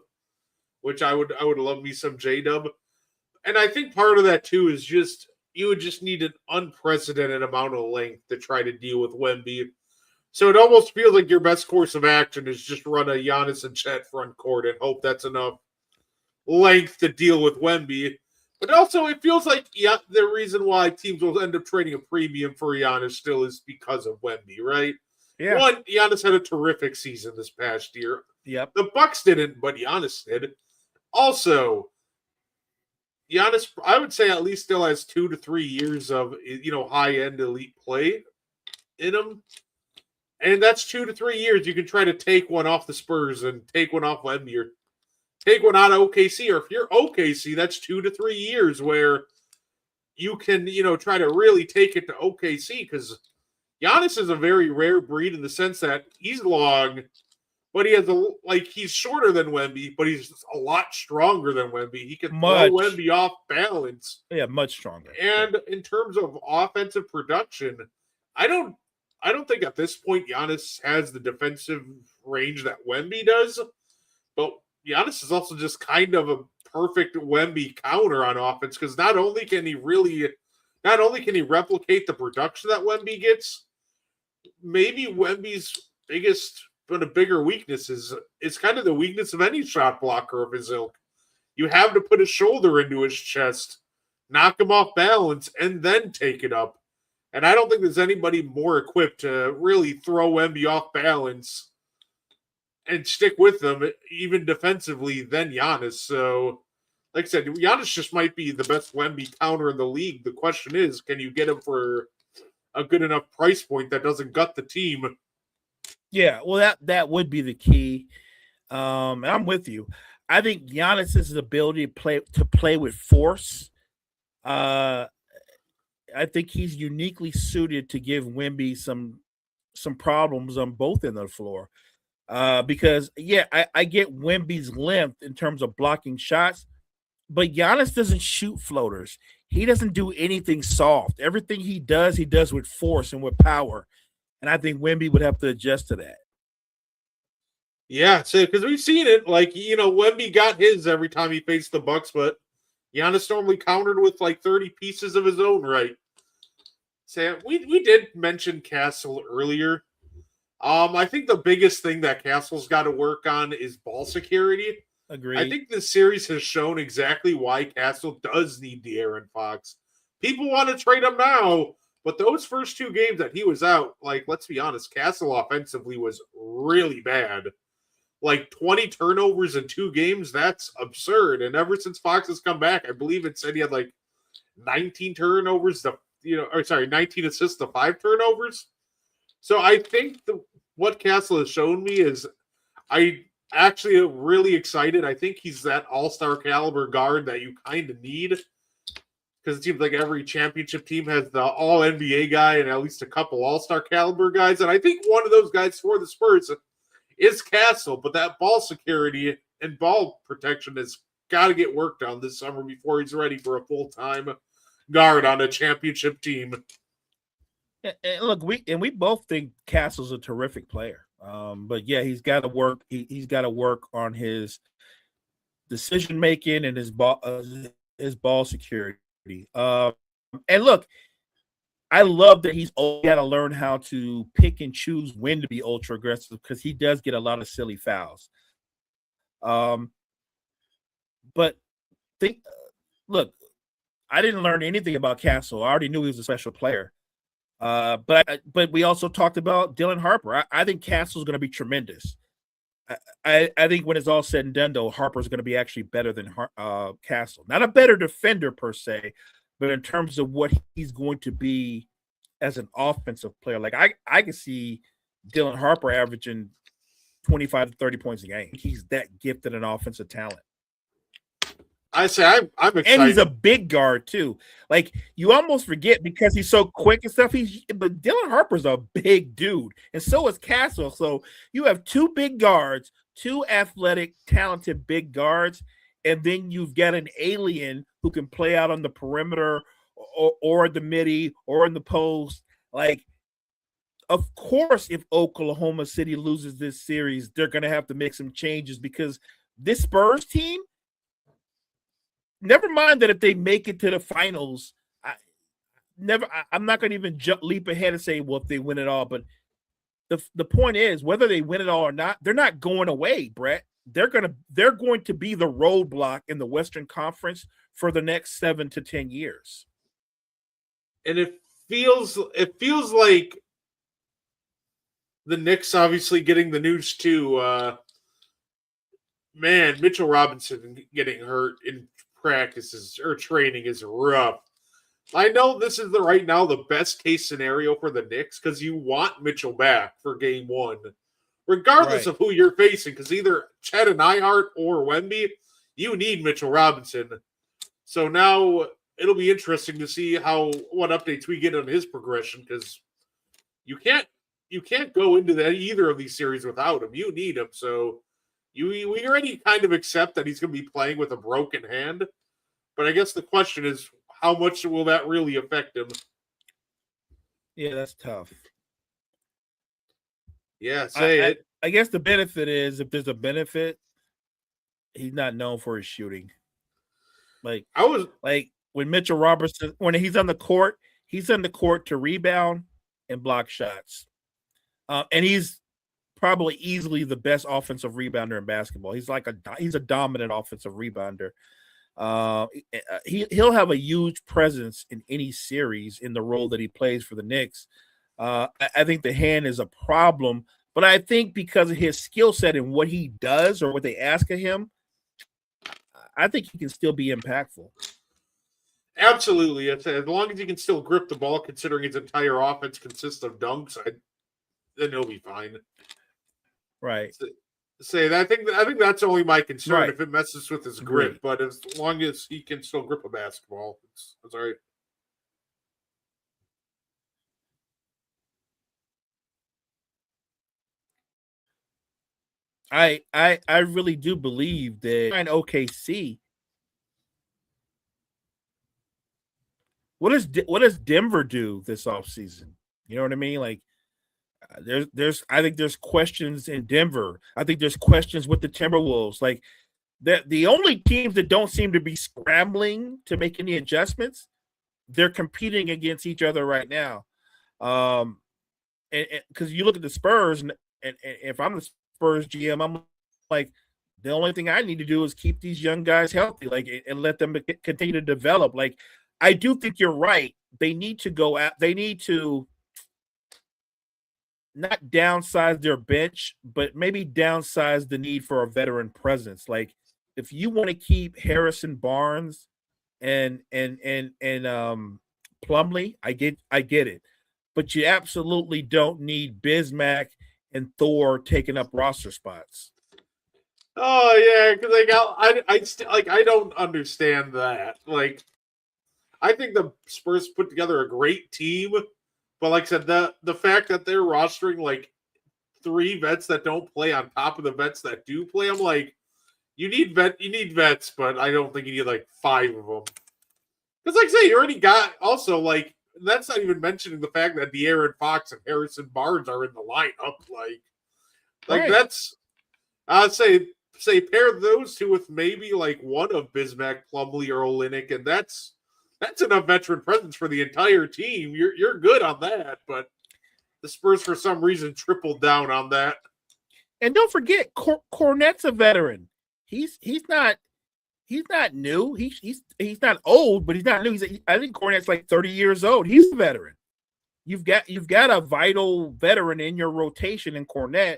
which I would love me some J-Dub. And I think part of that too is just you would just need an unprecedented amount of length to try to deal with Wemby. So it almost feels like your best course of action is just run a Giannis and Chet front court and hope that's enough length to deal with Wemby. But also it feels like the reason why teams will end up trading a premium for Giannis still is because of Wemby, right? Yeah. One, Giannis had a terrific season this past year. Yep. The Bucks didn't, but Giannis did. Also, Giannis, I would say, at least still has 2 to 3 years of high-end elite play in him. And that's 2 to 3 years. You can try to take one off the Spurs and take one off Wemby or take one out of OKC. Or if you're OKC, that's 2 to 3 years where you can, try to really take it to OKC, because Giannis is a very rare breed in the sense that he's long, but he has he's shorter than Wemby, but he's a lot stronger than Wemby. He can throw Wemby off balance. Yeah, much stronger. And in terms of offensive production, I don't think at this point Giannis has the defensive range that Wemby does, but Giannis is also just kind of a perfect Wemby counter on offense, because not only can he replicate the production that Wemby gets, maybe Wemby's bigger weakness is kind of the weakness of any shot blocker of his ilk. You have to put a shoulder into his chest, knock him off balance, and then take it up. And I don't think there's anybody more equipped to really throw Wemby off balance and stick with them, even defensively, than Giannis. So, like I said, Giannis just might be the best Wemby counter in the league. The question is, can you get him for a good enough price point that doesn't gut the team? Yeah, well, that would be the key. And I'm with you. I think Giannis's ability to play with force. I think he's uniquely suited to give Wemby some problems on both ends of the floor. Because I get Wemby's length in terms of blocking shots, but Giannis doesn't shoot floaters. He doesn't do anything soft. Everything he does with force and with power. And I think Wemby would have to adjust to that. Yeah, because we've seen it. Wemby got his every time he faced the Bucks, but Giannis normally countered with 30 pieces of his own right. So we did mention Castle earlier. I think the biggest thing that Castle's got to work on is ball security. Agreed. I think this series has shown exactly why Castle does need De'Aaron Fox. People want to trade him now, but those first two games that he was out, let's be honest, Castle offensively was really bad. 20 turnovers in 2 games, that's absurd. And ever since Fox has come back, I believe it said he had 19 turnovers 19 assists to 5 turnovers. So I think what Castle has shown me is I actually am really excited. I think he's that all-star caliber guard that you kind of need, because it seems like every championship team has the all-NBA guy and at least a couple all-star caliber guys. And I think one of those guys for the Spurs is Castle, but that ball security and ball protection has got to get worked on this summer before he's ready for a full-time guard on a championship team. And look, we both think Castle's a terrific player. But yeah, he's got to work. He's got to work on his decision making and his ball security. And look, I love that he's got to learn how to pick and choose when to be ultra aggressive, because he does get a lot of silly fouls. But look, I didn't learn anything about Castle. I already knew he was a special player. But we also talked about Dylan Harper. I think Castle's going to be tremendous. I think when it's all said and done, though, Harper's going to be actually better than Castle. Not a better defender per se, but in terms of what he's going to be as an offensive player. I can see Dylan Harper averaging 25 to 30 points a game. He's that gifted an offensive talent. I say I'm excited. And he's a big guard too. You almost forget because he's so quick and stuff. But Dylan Harper's a big dude, and so is Castle. So you have 2 big guards, 2 athletic, talented big guards, and then you've got an alien who can play out on the perimeter or the midi or in the post. Of course, if Oklahoma City loses this series, they're going to have to make some changes, because this Spurs team, never mind that if they make it to the finals, I'm not going to even leap ahead and say, well, if they win it all. But the point is, whether they win it all or not, they're not going away, Brett. They're going to be the roadblock in the Western Conference for the next 7 to 10 years. And it feels like the Knicks obviously getting the news too. Man, Mitchell Robinson getting hurt in practices or training is rough. I know this is right now the best case scenario for the Knicks, because you want Mitchell back for game 1, regardless of who you're facing, because either Chet and Neihart or Wemby, you need Mitchell Robinson. So now it'll be interesting to see what updates we get on his progression, because you can't go into either of these series without him. You need him. So we already kind of accept that he's going to be playing with a broken hand. But I guess the question is, how much will that really affect him? Yeah, that's tough. Yeah, it. I guess the benefit is, if there's a benefit, he's not known for his shooting. Like when Mitchell Robertson, when he's on the court to rebound and block shots. And he's probably easily the best offensive rebounder in basketball. He's a dominant offensive rebounder. He'll have a huge presence in any series in the role that he plays for the Knicks. I think the hand is a problem, but I think because of his skill set and what he does or what they ask of him, I think he can still be impactful. Absolutely. As long as he can still grip the ball, considering his entire offense consists of dunks, then he'll be fine. Right. I think that's only my concern, right. if it messes with his grip. But as long as he can still grip a basketball, it's all right. I really do believe that in OKC. What does Denver do this offseason? You know what I mean? Like I think there's questions in Denver. I think there's questions with the Timberwolves. Like the only teams that don't seem to be scrambling to make any adjustments, they're competing against each other right now. And because you look at the Spurs, and if I'm the Spurs GM, I'm like, the only thing I need to do is keep these young guys healthy, like, and let them continue to develop. Like, I do think you're right. They need to go out. They need to not downsize their bench, but maybe downsize the need for a veteran presence. Like, if you want to keep Harrison Barnes and Plumlee, I get it, but you absolutely don't need Bismack and Thor taking up roster spots. Oh yeah, because I don't understand that. Like, I think the Spurs put together a great team, but like I said, the fact that they're rostering like 3 vets that don't play on top of the vets that do play, I'm like, you need vets, but I don't think you need like 5 of them. Because like I say, you already got also like, that's not even mentioning the fact that De'Aaron Fox and Harrison Barnes are in the lineup. Like right. That's, I'd say pair those two with maybe like one of Bismack, Plumlee, or Olynyk, and that's enough veteran presence for the entire team. You're good on that, but the Spurs for some reason tripled down on that. And don't forget, Cornette's a veteran. He's not new. He's not old, but he's not new. I think Cornette's like 30 years old. He's a veteran. You've got a vital veteran in your rotation in Cornette.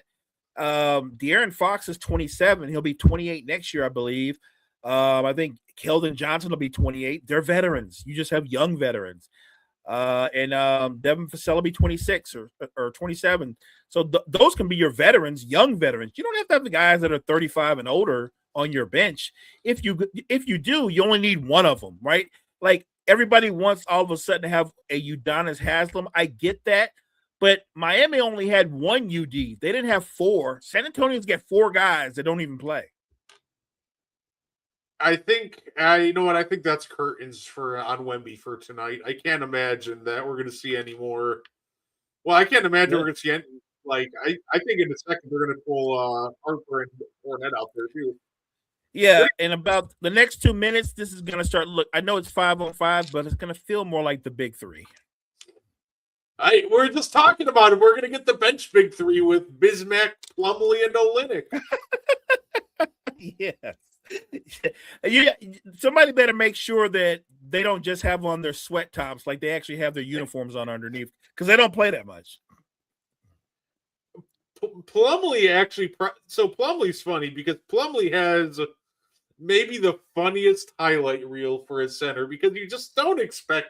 De'Aaron Fox is 27. He'll be 28 next year, I believe. I think Keldon Johnson will be 28. They're veterans. You just have young veterans. And Devin Vassell will be 26 or 27. So those can be your veterans, young veterans. You don't have to have the guys that are 35 and older on your bench. If you do, you only need one of them, right? Like, everybody wants all of a sudden to have a Udonis Haslem. I get that. But Miami only had 1 UD. They didn't have 4. San Antonio's got 4 guys that don't even play. I think, you know what? I think that's curtains on Wemby for tonight. I can't imagine that we're going to see any more. Well, I can't imagine we're going to see any. Like, I think in a second they're going to pull Harper and Fournette out there too. Yeah, in about the next 2 minutes, this is going to start. Look, I know it's 5-on-5, but it's going to feel more like the big 3. We're just talking about it. We're going to get the bench big 3 with Bismack, Plumlee, and Olynyk. Yes. Somebody better make sure that they don't just have on their sweat tops, like they actually have their uniforms on underneath, because they don't play that much. Plumlee actually, so Plumlee's funny because Plumlee has maybe the funniest highlight reel for his center, because you just don't expect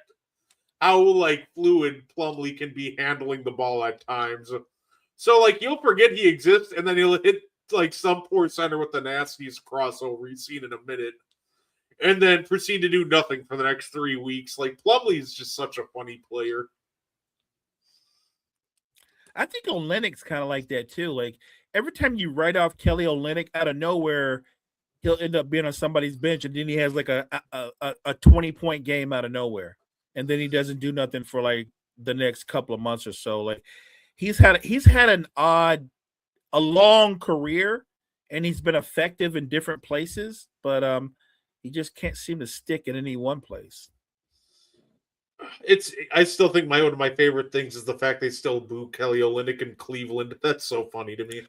how like fluid Plumlee can be handling the ball at times. So like, you'll forget he exists, and then he'll hit like some poor center with the nastiest crossover you've seen in a minute. and then proceed to do nothing for the next 3 weeks. Like, Plumlee is just such a funny player. I think Olynyk's kind of like that too. Like every time you write off Kelly Olynyk out of nowhere, he'll end up being on somebody's bench, and then he has like a 20-point game out of nowhere, and then he doesn't do nothing for like the next couple of months or so. Like he's had a long career, and he's been effective in different places, but he just can't seem to stick in any one place. I still think one of my favorite things is the fact they still boo Kelly Olynyk in Cleveland. That's so funny to me.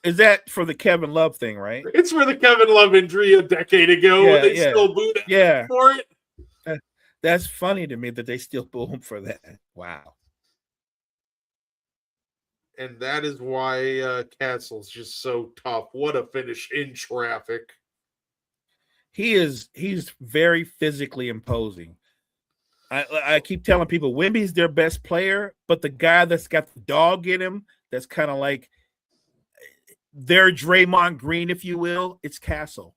Is that for the Kevin Love thing, right? It's for the Kevin Love injury a decade ago. Yeah, They still booed him for it. That's funny to me that they still boo him for that. Wow. And that is why Castle's just so tough. What a finish in traffic. He's very physically imposing. I keep telling people Wemby's their best player, but the guy that's got the dog in him, that's kind of like their Draymond Green, if you will, it's Castle.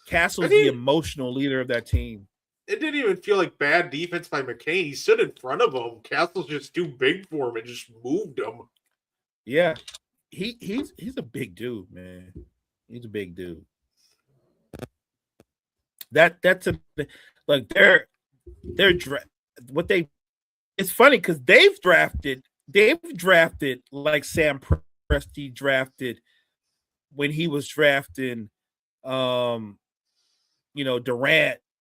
Castle's the emotional leader of that team. It didn't even feel like bad defense by McCain. He stood in front of him. Castle's just too big for him and just moved him. Yeah, he's a big dude, man. He's a big dude. That's it's funny because they've drafted like Sam Presti drafted when he was drafting Durant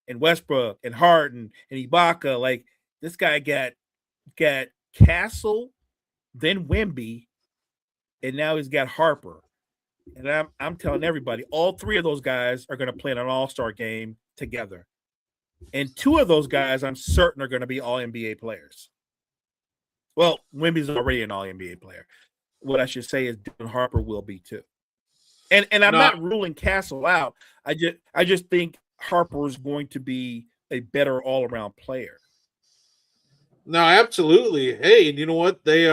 and Westbrook and Harden and Ibaka. Like this guy got Castle, then Wemby, and now he's got Harper. And I'm telling everybody, all three of those guys are going to play in an all-star game together. And two of those guys, I'm certain, are going to be all-NBA players. Well, Wemby's already an all-NBA player. What I should say is Dylan Harper will be too. And I'm not ruling Castle out. I just think Harper is going to be a better all-around player. No, absolutely. Hey, and you know what? They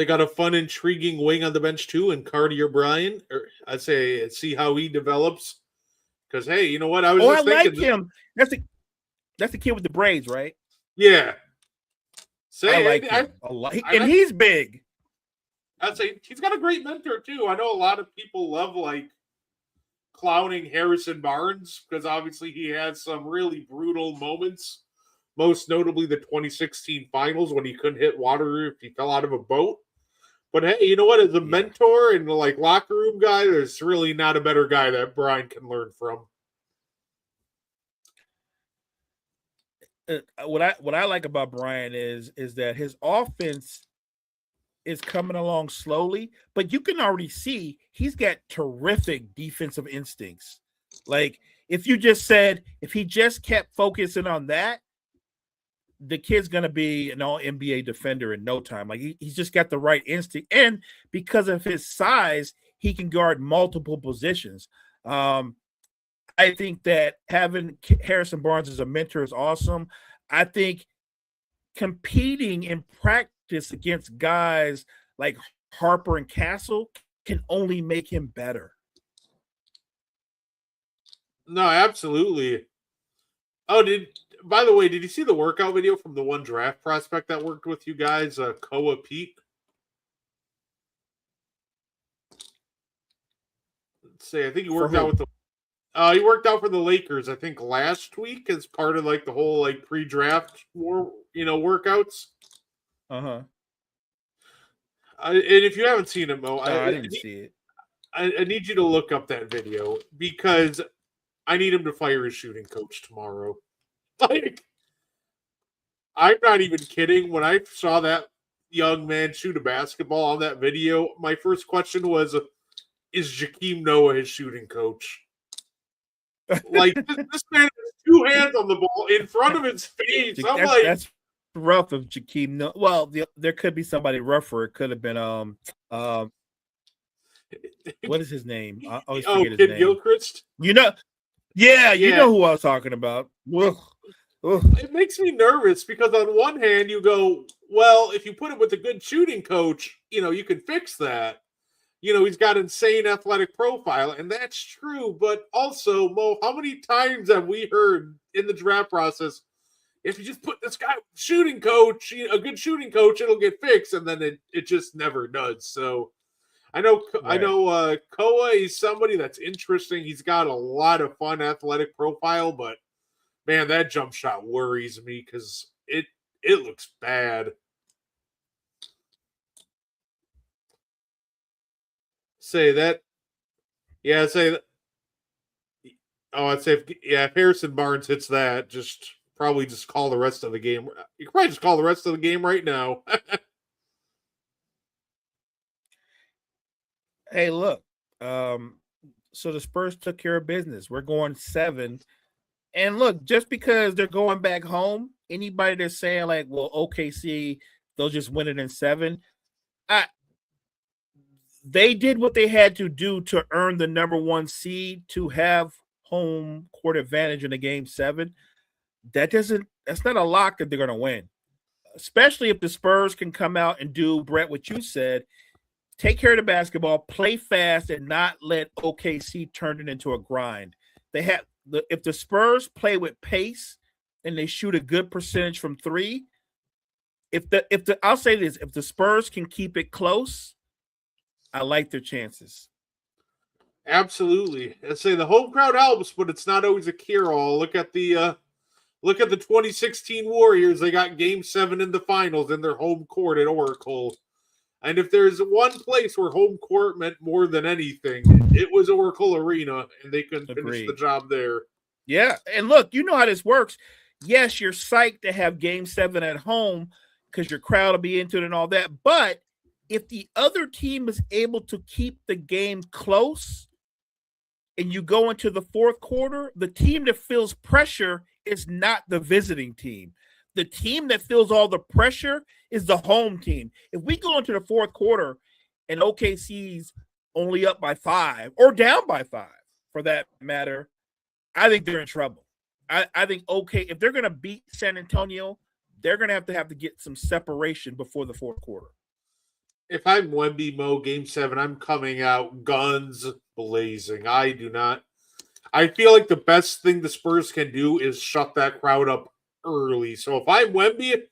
got a fun, intriguing wing on the bench too, and Carty O'Brien. I'd say see how he develops. Because hey, you know what? I like him. That's the kid with the braids, right? Yeah. I like him a lot, and he's big. I'd say he's got a great mentor too. I know a lot of people love like clowning Harrison Barnes because obviously he had some really brutal moments. Most notably the 2016 finals when he couldn't hit water if he fell out of a boat. But hey, you know what? As a mentor and like locker room guy, there's really not a better guy that Brian can learn from. What I like about Brian is that his offense is coming along slowly, but you can already see he's got terrific defensive instincts. Like if he just kept focusing on that, the kid's going to be an all-NBA defender in no time. Like he's just got the right instinct. And because of his size, he can guard multiple positions. I think that having Harrison Barnes as a mentor is awesome. I think competing in practice against guys like Harper and Castle can only make him better. No, absolutely. Oh, by the way, did you see the workout video from the one draft prospect that worked with you guys, Koa Pete? Let's see, I think he worked out with he worked out for the Lakers, I think, last week as part of like the whole like pre-draft workouts. Uh-huh. And if you haven't seen it, Mo, I didn't see it. I need you to look up that video because I need him to fire his shooting coach tomorrow. Like, I'm not even kidding. When I saw that young man shoot a basketball on that video, my first question was, is Jakeem Noah his shooting coach? Like, this man has two hands on the ball in front of his face. That's rough of Jakeem Noah. Well, there could be somebody rougher. It could have been what is his name? I always forget his Kid name. Gilchrist? You know who I was talking about. Ugh. It makes me nervous because on one hand you go, well, if you put him with a good shooting coach, you can fix that. he's got insane athletic profile, and that's true. But also, Mo, how many times have we heard in the draft process, if you just put this guy shooting coach, a good shooting coach, it'll get fixed, and then it just never does. So I know Koa is somebody that's interesting. He's got a lot of fun athletic profile, but man, that jump shot worries me because it looks bad. Say that. Yeah, say that. Oh, I'd say if Harrison Barnes hits that, just call the rest of the game. You can probably just call the rest of the game right now. Hey, look. So the Spurs took care of business. We're going 7. And look, just because they're going back home, anybody that's saying like, well, OKC, they'll just win it in 7. They did what they had to do to earn the number 1 seed to have home court advantage in the game 7. That's not a lock that they're going to win, especially if the Spurs can come out and do, Brett, what you said, take care of the basketball, play fast, and not let OKC turn it into a grind. If the Spurs play with pace and they shoot a good percentage from 3, I'll say this, if the Spurs can keep it close, I like their chances. Absolutely. I'd say the home crowd helps, but it's not always a cure-all. Look at the 2016 Warriors. They got Game 7 in the finals in their home court at Oracle. And if there's one place where home court meant more than anything, it was Oracle Arena, and they couldn't finish the job there. Yeah, and look, you know how this works. Yes, you're psyched to have Game 7 at home because your crowd will be into it and all that, but if the other team is able to keep the game close and you go into the fourth quarter, the team that feels pressure is not the visiting team. The team that feels all the pressure is the home team. If we go into the fourth quarter and OKC's only up by 5 or down by 5, for that matter, I think they're in trouble. I think if they're going to beat San Antonio, they're going to have to get some separation before the fourth quarter. If I'm Wemby, Mo, Game 7, I'm coming out guns blazing. I feel like the best thing the Spurs can do is shut that crowd up early. So if I'm Wemby,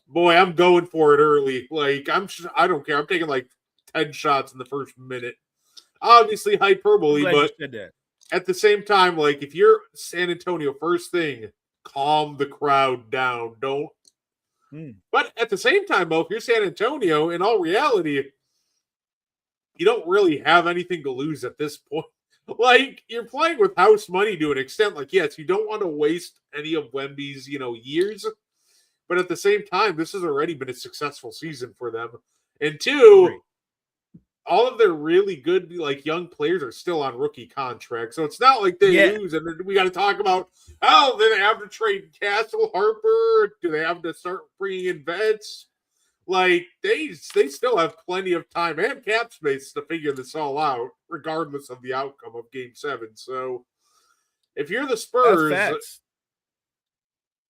boy, I'm going for it early. Like, I don't care. I'm taking like 10 shots in the first minute. Obviously hyperbole, but at the same time, like, if you're San Antonio, first thing, calm the crowd down. Don't. But at the same time, Mo, if you're San Antonio, in all reality, you don't really have anything to lose at this point. Like, you're playing with house money to an extent. Like, yes, you don't want to waste any of Wemby's, years. But at the same time, this has already been a successful season for them. And 2, all of their really good, like, young players are still on rookie contracts. So it's not like they lose. And then we got to talk about, do they have to trade Castle, Harper? Do they have to start bringing in vets? Like, they still have plenty of time and cap space to figure this all out, regardless of the outcome of Game 7. So if you're the Spurs,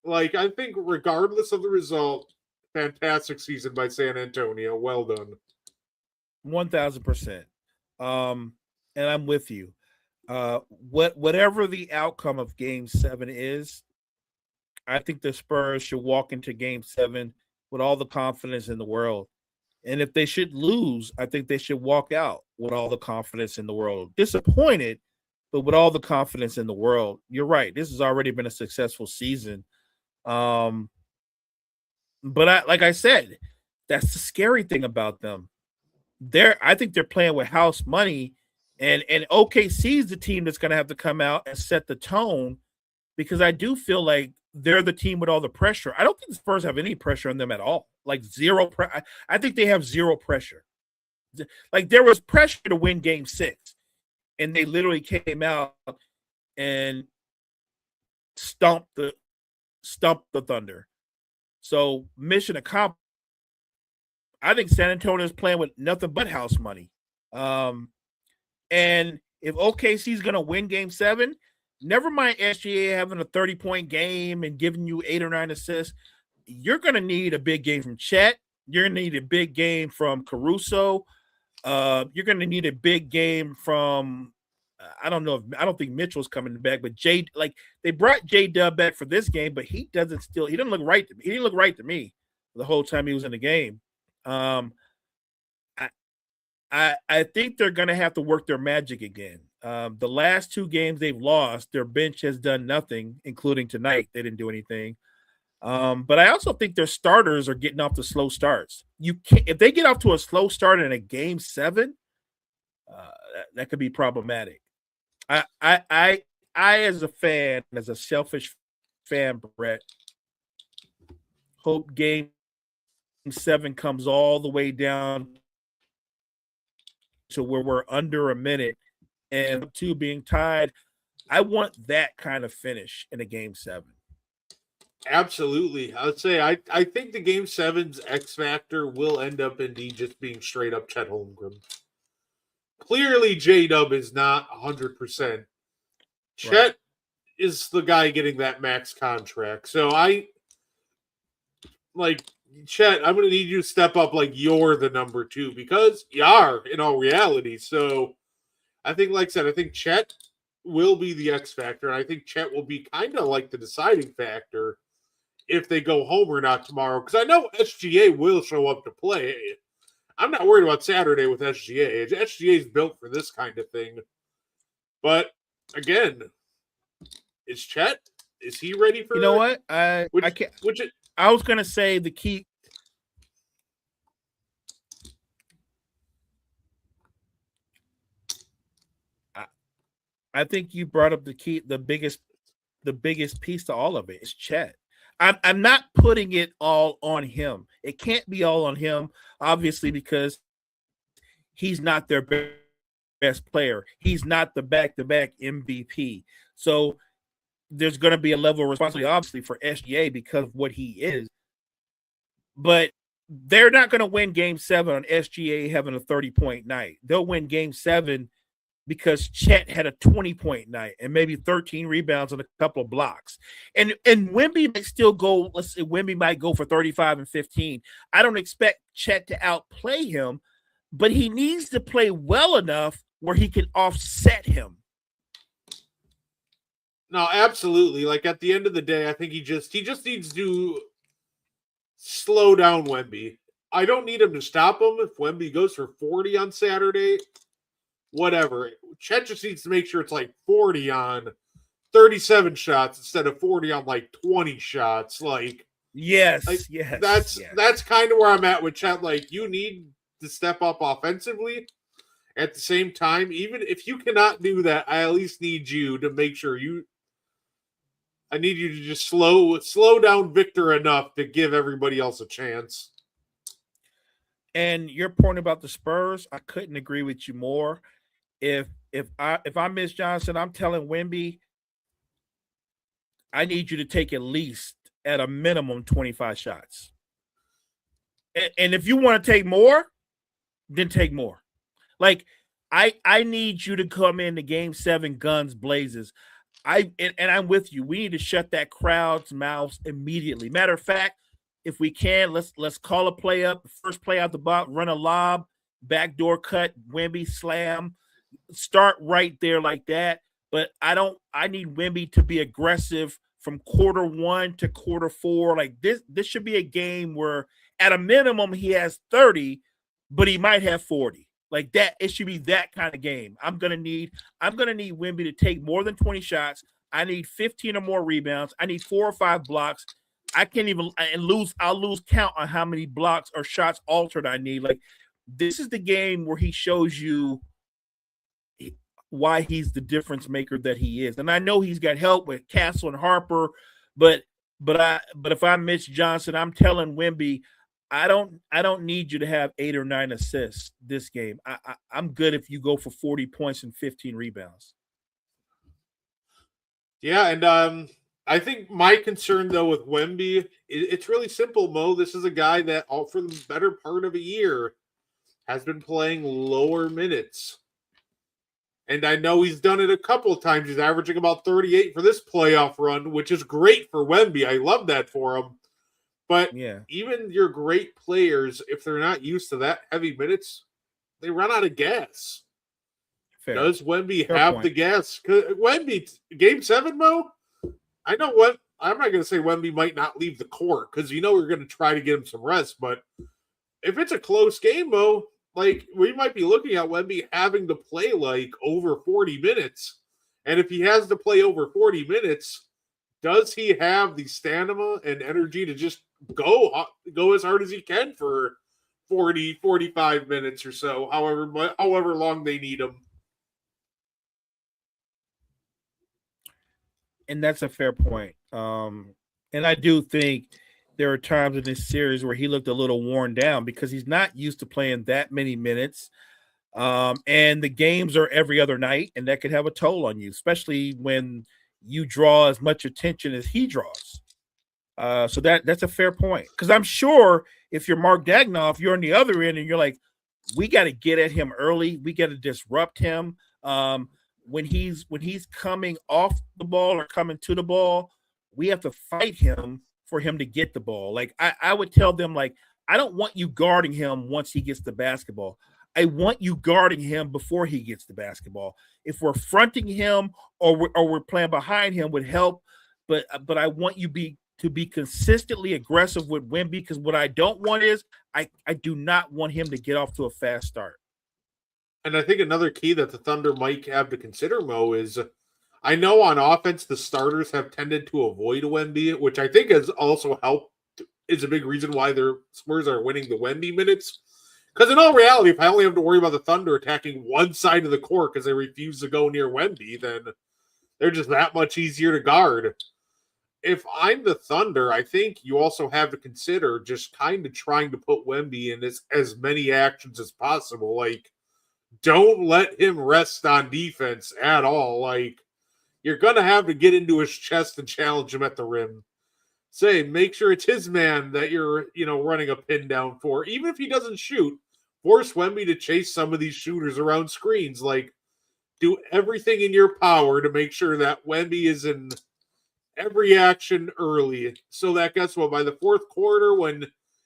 like, I think regardless of the result, fantastic season by San Antonio. Well done. 1,000%. And I'm with you. Whatever the outcome of Game 7 is, I think the Spurs should walk into Game 7 with all the confidence in the world. And if they should lose, I think they should walk out with all the confidence in the world. Disappointed, but with all the confidence in the world. You're right. This has already been a successful season. But like I said, that's the scary thing about them. I think they're playing with house money, and OKC is the team that's going to have to come out and set the tone, because I do feel like they're the team with all the pressure. I don't think the Spurs have any pressure on them at all. Like zero. I think they have zero pressure. Like, there was pressure to win Game 6, and they literally came out and stumped the Thunder. So mission accomplished. I think San Antonio is playing with nothing but house money. And if OKC is going to win Game 7, never mind SGA having a 30-point game and giving you 8 or 9 assists. You're going to need a big game from Chet. You're going to need a big game from Caruso. You're going to need a big game from. I don't know if I don't think Mitchell's coming back, but they brought J Dub back for this game, but he doesn't look right to me. He didn't look right to me the whole time he was in the game. I think they're going to have to work their magic again. The last 2 games they've lost, their bench has done nothing, including tonight. They didn't do anything. But I also think their starters are getting off to slow starts. You can't if they get off to a slow start in a game 7, that could be problematic. I as a fan, as a selfish fan, Brett, hope game 7 comes all the way down to where we're under a minute and 2 being tied. I want that kind of finish in a game 7. Absolutely. I would say I think the game 7's X factor will end up indeed just being straight up Chet Holmgren. Clearly, J-Dub is not 100%. Chet Right. is the guy getting that max contract. So Chet, I'm going to need you to step up like you're the number 2 because you are in all reality. So I think, like I said, I think Chet will be the X factor. And I think Chet will be kind of like the deciding factor if they go home or not tomorrow. Because I know SGA will show up to play. I'm not worried about Saturday with SGA. SGA is built for this kind of thing. But again, is Chet? Is he ready for? You know what? I can't. I was gonna say the key. I think you brought up the key. The biggest piece to all of it is Chet. I'm not putting it all on him. It can't be all on him, obviously, because he's not their best player. He's not the back-to-back MVP. So there's going to be a level of responsibility, obviously, for SGA because of what he is. But they're not going to win Game 7 on SGA having a 30-point night. They'll win Game 7 because Chet had a 20-point night and maybe 13 rebounds and a couple of blocks. And Wemby might still go, let's say Wemby might go for 35 and 15. I don't expect Chet to outplay him, but he needs to play well enough where he can offset him. No, absolutely. Like at the end of the day, I think he just needs to slow down Wemby. I don't need him to stop him if Wemby goes for 40 on Saturday. Whatever. Chet just needs to make sure it's like 40 on 37 shots instead of 40 on like 20 shots. Yes. That's kind of where I'm at with Chet. Like, you need to step up offensively. At the same time, even if you cannot do that, I at least need you to make sure I need you to just slow down Victor enough to give everybody else a chance. And your point about the Spurs, I couldn't agree with you more. If I miss Johnson, I'm telling Wemby, I need you to take at least at a minimum 25 shots. And if you want to take more, then take more. Like I need you to come into Game 7 guns blazes. I'm with you. We need to shut that crowd's mouths immediately. Matter of fact, if we can, let's call a play up. First play out the box, run a lob, backdoor cut, Wemby slam. Start right there like that. But I need Wemby to be aggressive from quarter 1 to quarter 4. Like this should be a game where at a minimum he has 30, but he might have 40. Like that, it should be that kind of game. I'm gonna need Wemby to take more than 20 shots. I need 15 or more rebounds. I need 4 or 5 blocks. I can't even I'll lose count on how many blocks or shots altered I need. Like this is the game where he shows you why he's the difference maker that he is. And I know he's got help with Castle and Harper, but if I miss Johnson, I'm telling Wemby, I don't need you to have 8 or 9 assists this game. I'm good if you go for 40 points and 15 rebounds. Yeah, and I think my concern though with Wemby, it's really simple, Mo. This is a guy that for the better part of a year has been playing lower minutes. And I know he's done it a couple of times. He's averaging about 38 for this playoff run, which is great for Wemby. I love that for him. But yeah, even your great players, if they're not used to that heavy minutes, they run out of gas. Fair. Does Wemby Fair have point. the gas? 'Cause Wemby, game 7, Mo. I know what I'm not going to say. Wemby might not leave the court because we're going to try to get him some rest. But if it's a close game, Mo, like we might be looking at Wemby having to play like over 40 minutes. And if he has to play over 40 minutes, does he have the stamina and energy to just go as hard as he can for 40, 45 minutes or so, however long they need him? And that's a fair point. And I do think there are times in this series where he looked a little worn down because he's not used to playing that many minutes. And the games are every other night, and that could have a toll on you, especially when you draw as much attention as he draws. So that's a fair point. Because I'm sure if you're Mark Daigneault, you're on the other end and you're like, we got to get at him early. We got to disrupt him. When he's coming off the ball or coming to the ball, we have to fight him for him to get the ball. Like I would tell them, like, I don't want you guarding him once he gets the basketball. I want you guarding him before he gets the basketball. If we're fronting him or we're playing behind him would help, but I want you to be consistently aggressive with Wemby, because what I don't want is I do not want him to get off to a fast start. And I think another key that the Thunder might have to consider, Mo, is I know on offense the starters have tended to avoid Wemby, which I think has also helped, is a big reason why their Spurs are winning the Wemby minutes. Because in all reality, if I only have to worry about the Thunder attacking one side of the court because they refuse to go near Wemby, then they're just that much easier to guard. If I'm the Thunder, I think you also have to consider just kind of trying to put Wemby in as many actions as possible. Like, don't let him rest on defense at all. Like, you're going to have to get into his chest and challenge him at the rim. Make sure it's his man that you're, running a pin down for. Even if he doesn't shoot, force Wemby to chase some of these shooters around screens. Like, do everything in your power to make sure that Wemby is in every action early. So that, guess what, by the fourth quarter, when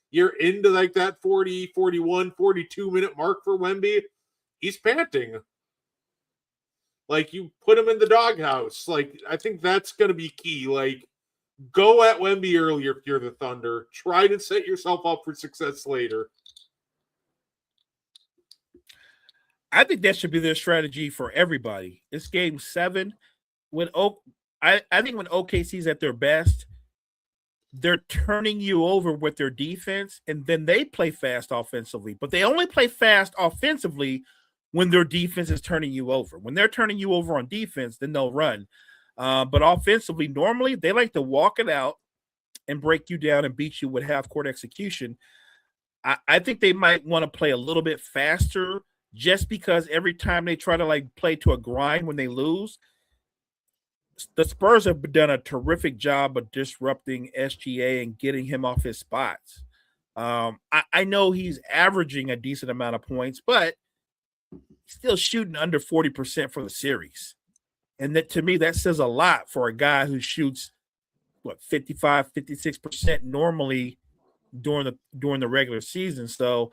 you're into like that 40, 41, 42-minute mark for Wemby, he's panting. Like, you put him in the doghouse. Like, I think that's going to be key. Like, go at Wemby earlier if you're the Thunder. Try to set yourself up for success later. I think that should be their strategy for everybody. It's game 7. I think when OKC's at their best, they're turning you over with their defense, and then they play fast offensively. But they only play fast offensively when their defense is turning you over. When they're turning you over on defense, then they'll run. But offensively, normally they like to walk it out and break you down and beat you with half-court execution. I think they might want to play a little bit faster, just because every time they try to play to a grind when they lose, the Spurs have done a terrific job of disrupting SGA and getting him off his spots. I know he's averaging a decent amount of points, but he's still shooting under 40% for the series. And that, to me, that says a lot for a guy who shoots 55, 56% normally during the regular season. So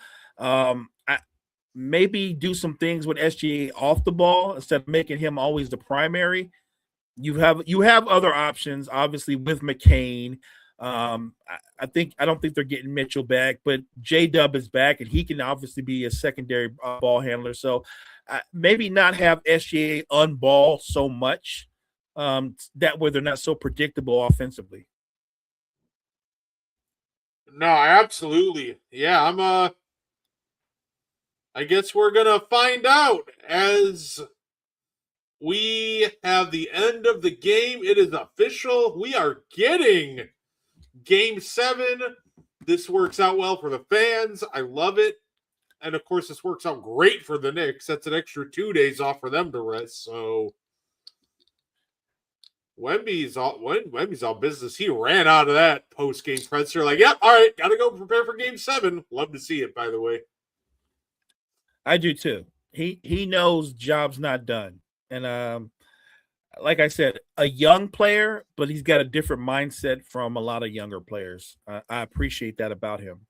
maybe do some things with SGA off the ball instead of making him always the primary. You have other options, obviously, with McCain. I don't think they're getting Mitchell back, but J-Dub is back, and he can obviously be a secondary ball handler. So maybe not have SGA unball so much. That way they're not so predictable offensively. No, absolutely. Yeah, I guess we're going to find out as we have the end of the game. It is official. We are getting Game 7. This works out well for the fans. I love it. And, of course, this works out great for the Knicks. That's an extra 2 days off for them to rest. So Wemby's all business. He ran out of that post-game presser like, yep, all right, got to go prepare for Game 7. Love to see it, by the way. I do, too. He knows job's not done. And like I said, a young player, but he's got a different mindset from a lot of younger players. I appreciate that about him.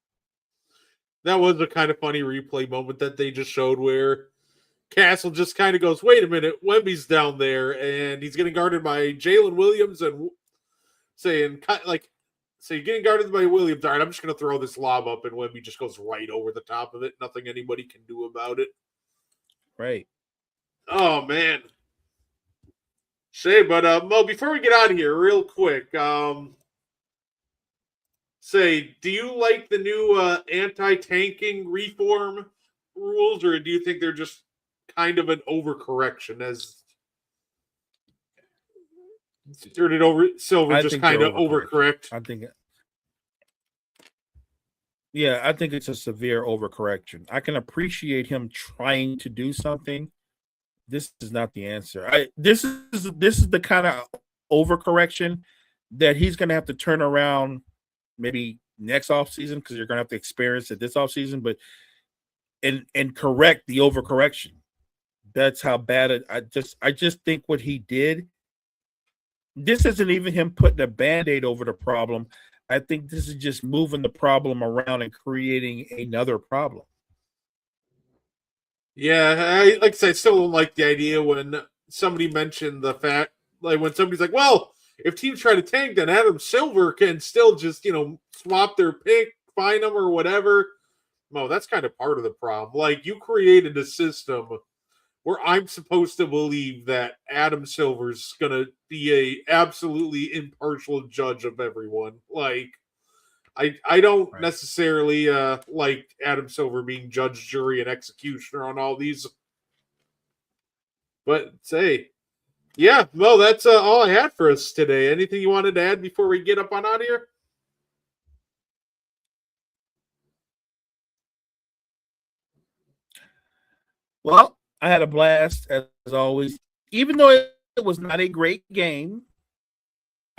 That was a kind of funny replay moment that they just showed where Castle just kind of goes, wait a minute, Wemby's down there, and he's getting guarded by Jalen Williams and saying, like, so you're getting guarded by Williams. All right, I'm just going to throw this lob up, and Wemby just goes right over the top of it. Nothing anybody can do about it. Right. Oh, man. Shay, but Mo, before we get out of here, real quick, say, do you like the new anti-tanking reform rules, or do you think they're just kind of an overcorrection as turn it over Silver I just think kind they're of overcorrect? I think Yeah, I think it's a severe overcorrection. I can appreciate him trying to do something. This is not the answer. This is the kind of overcorrection that he's going to have to turn around maybe next offseason, because you're going to have to experience it this offseason, but and correct the overcorrection. That's how bad it. I just think what he did. This isn't even him putting a Band-Aid over the problem. I think this is just moving the problem around and creating another problem. Yeah, like I said, I still don't like the idea when somebody mentioned the fact, like when somebody's like, well, if teams try to tank, then Adam Silver can still just, swap their pick, find them or whatever. No, that's kind of part of the problem. Like, you created a system where I'm supposed to believe that Adam Silver's going to be a absolutely impartial judge of everyone. Like, I don't necessarily like Adam Silver being judge, jury, and executioner on all these. But say, yeah, well, that's all I had for us today. Anything you wanted to add before we get up on out of here? Well, I had a blast as always. Even though it was not a great game,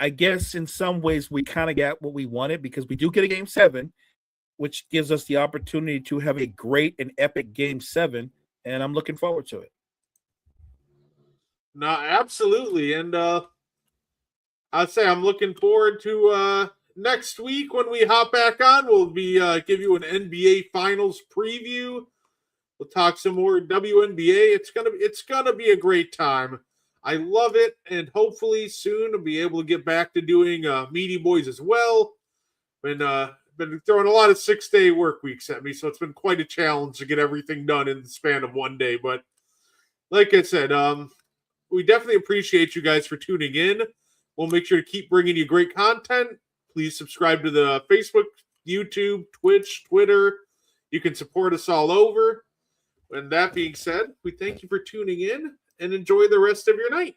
I guess in some ways we kind of got what we wanted, because we do get a game 7, which gives us the opportunity to have a great and epic game 7, and I'm looking forward to it. No, absolutely. And I'd say I'm looking forward to next week when we hop back on. We'll be give you an NBA Finals preview. We'll talk some more WNBA. It's gonna be a great time. I love it, and hopefully soon I'll be able to get back to doing Meaty Boys as well. Been throwing a lot of 6-day work weeks at me, so it's been quite a challenge to get everything done in the span of one day. But like I said, we definitely appreciate you guys for tuning in. We'll make sure to keep bringing you great content. Please subscribe to the Facebook, YouTube, Twitch, Twitter. You can support us all over. And that being said, we thank you for tuning in and enjoy the rest of your night.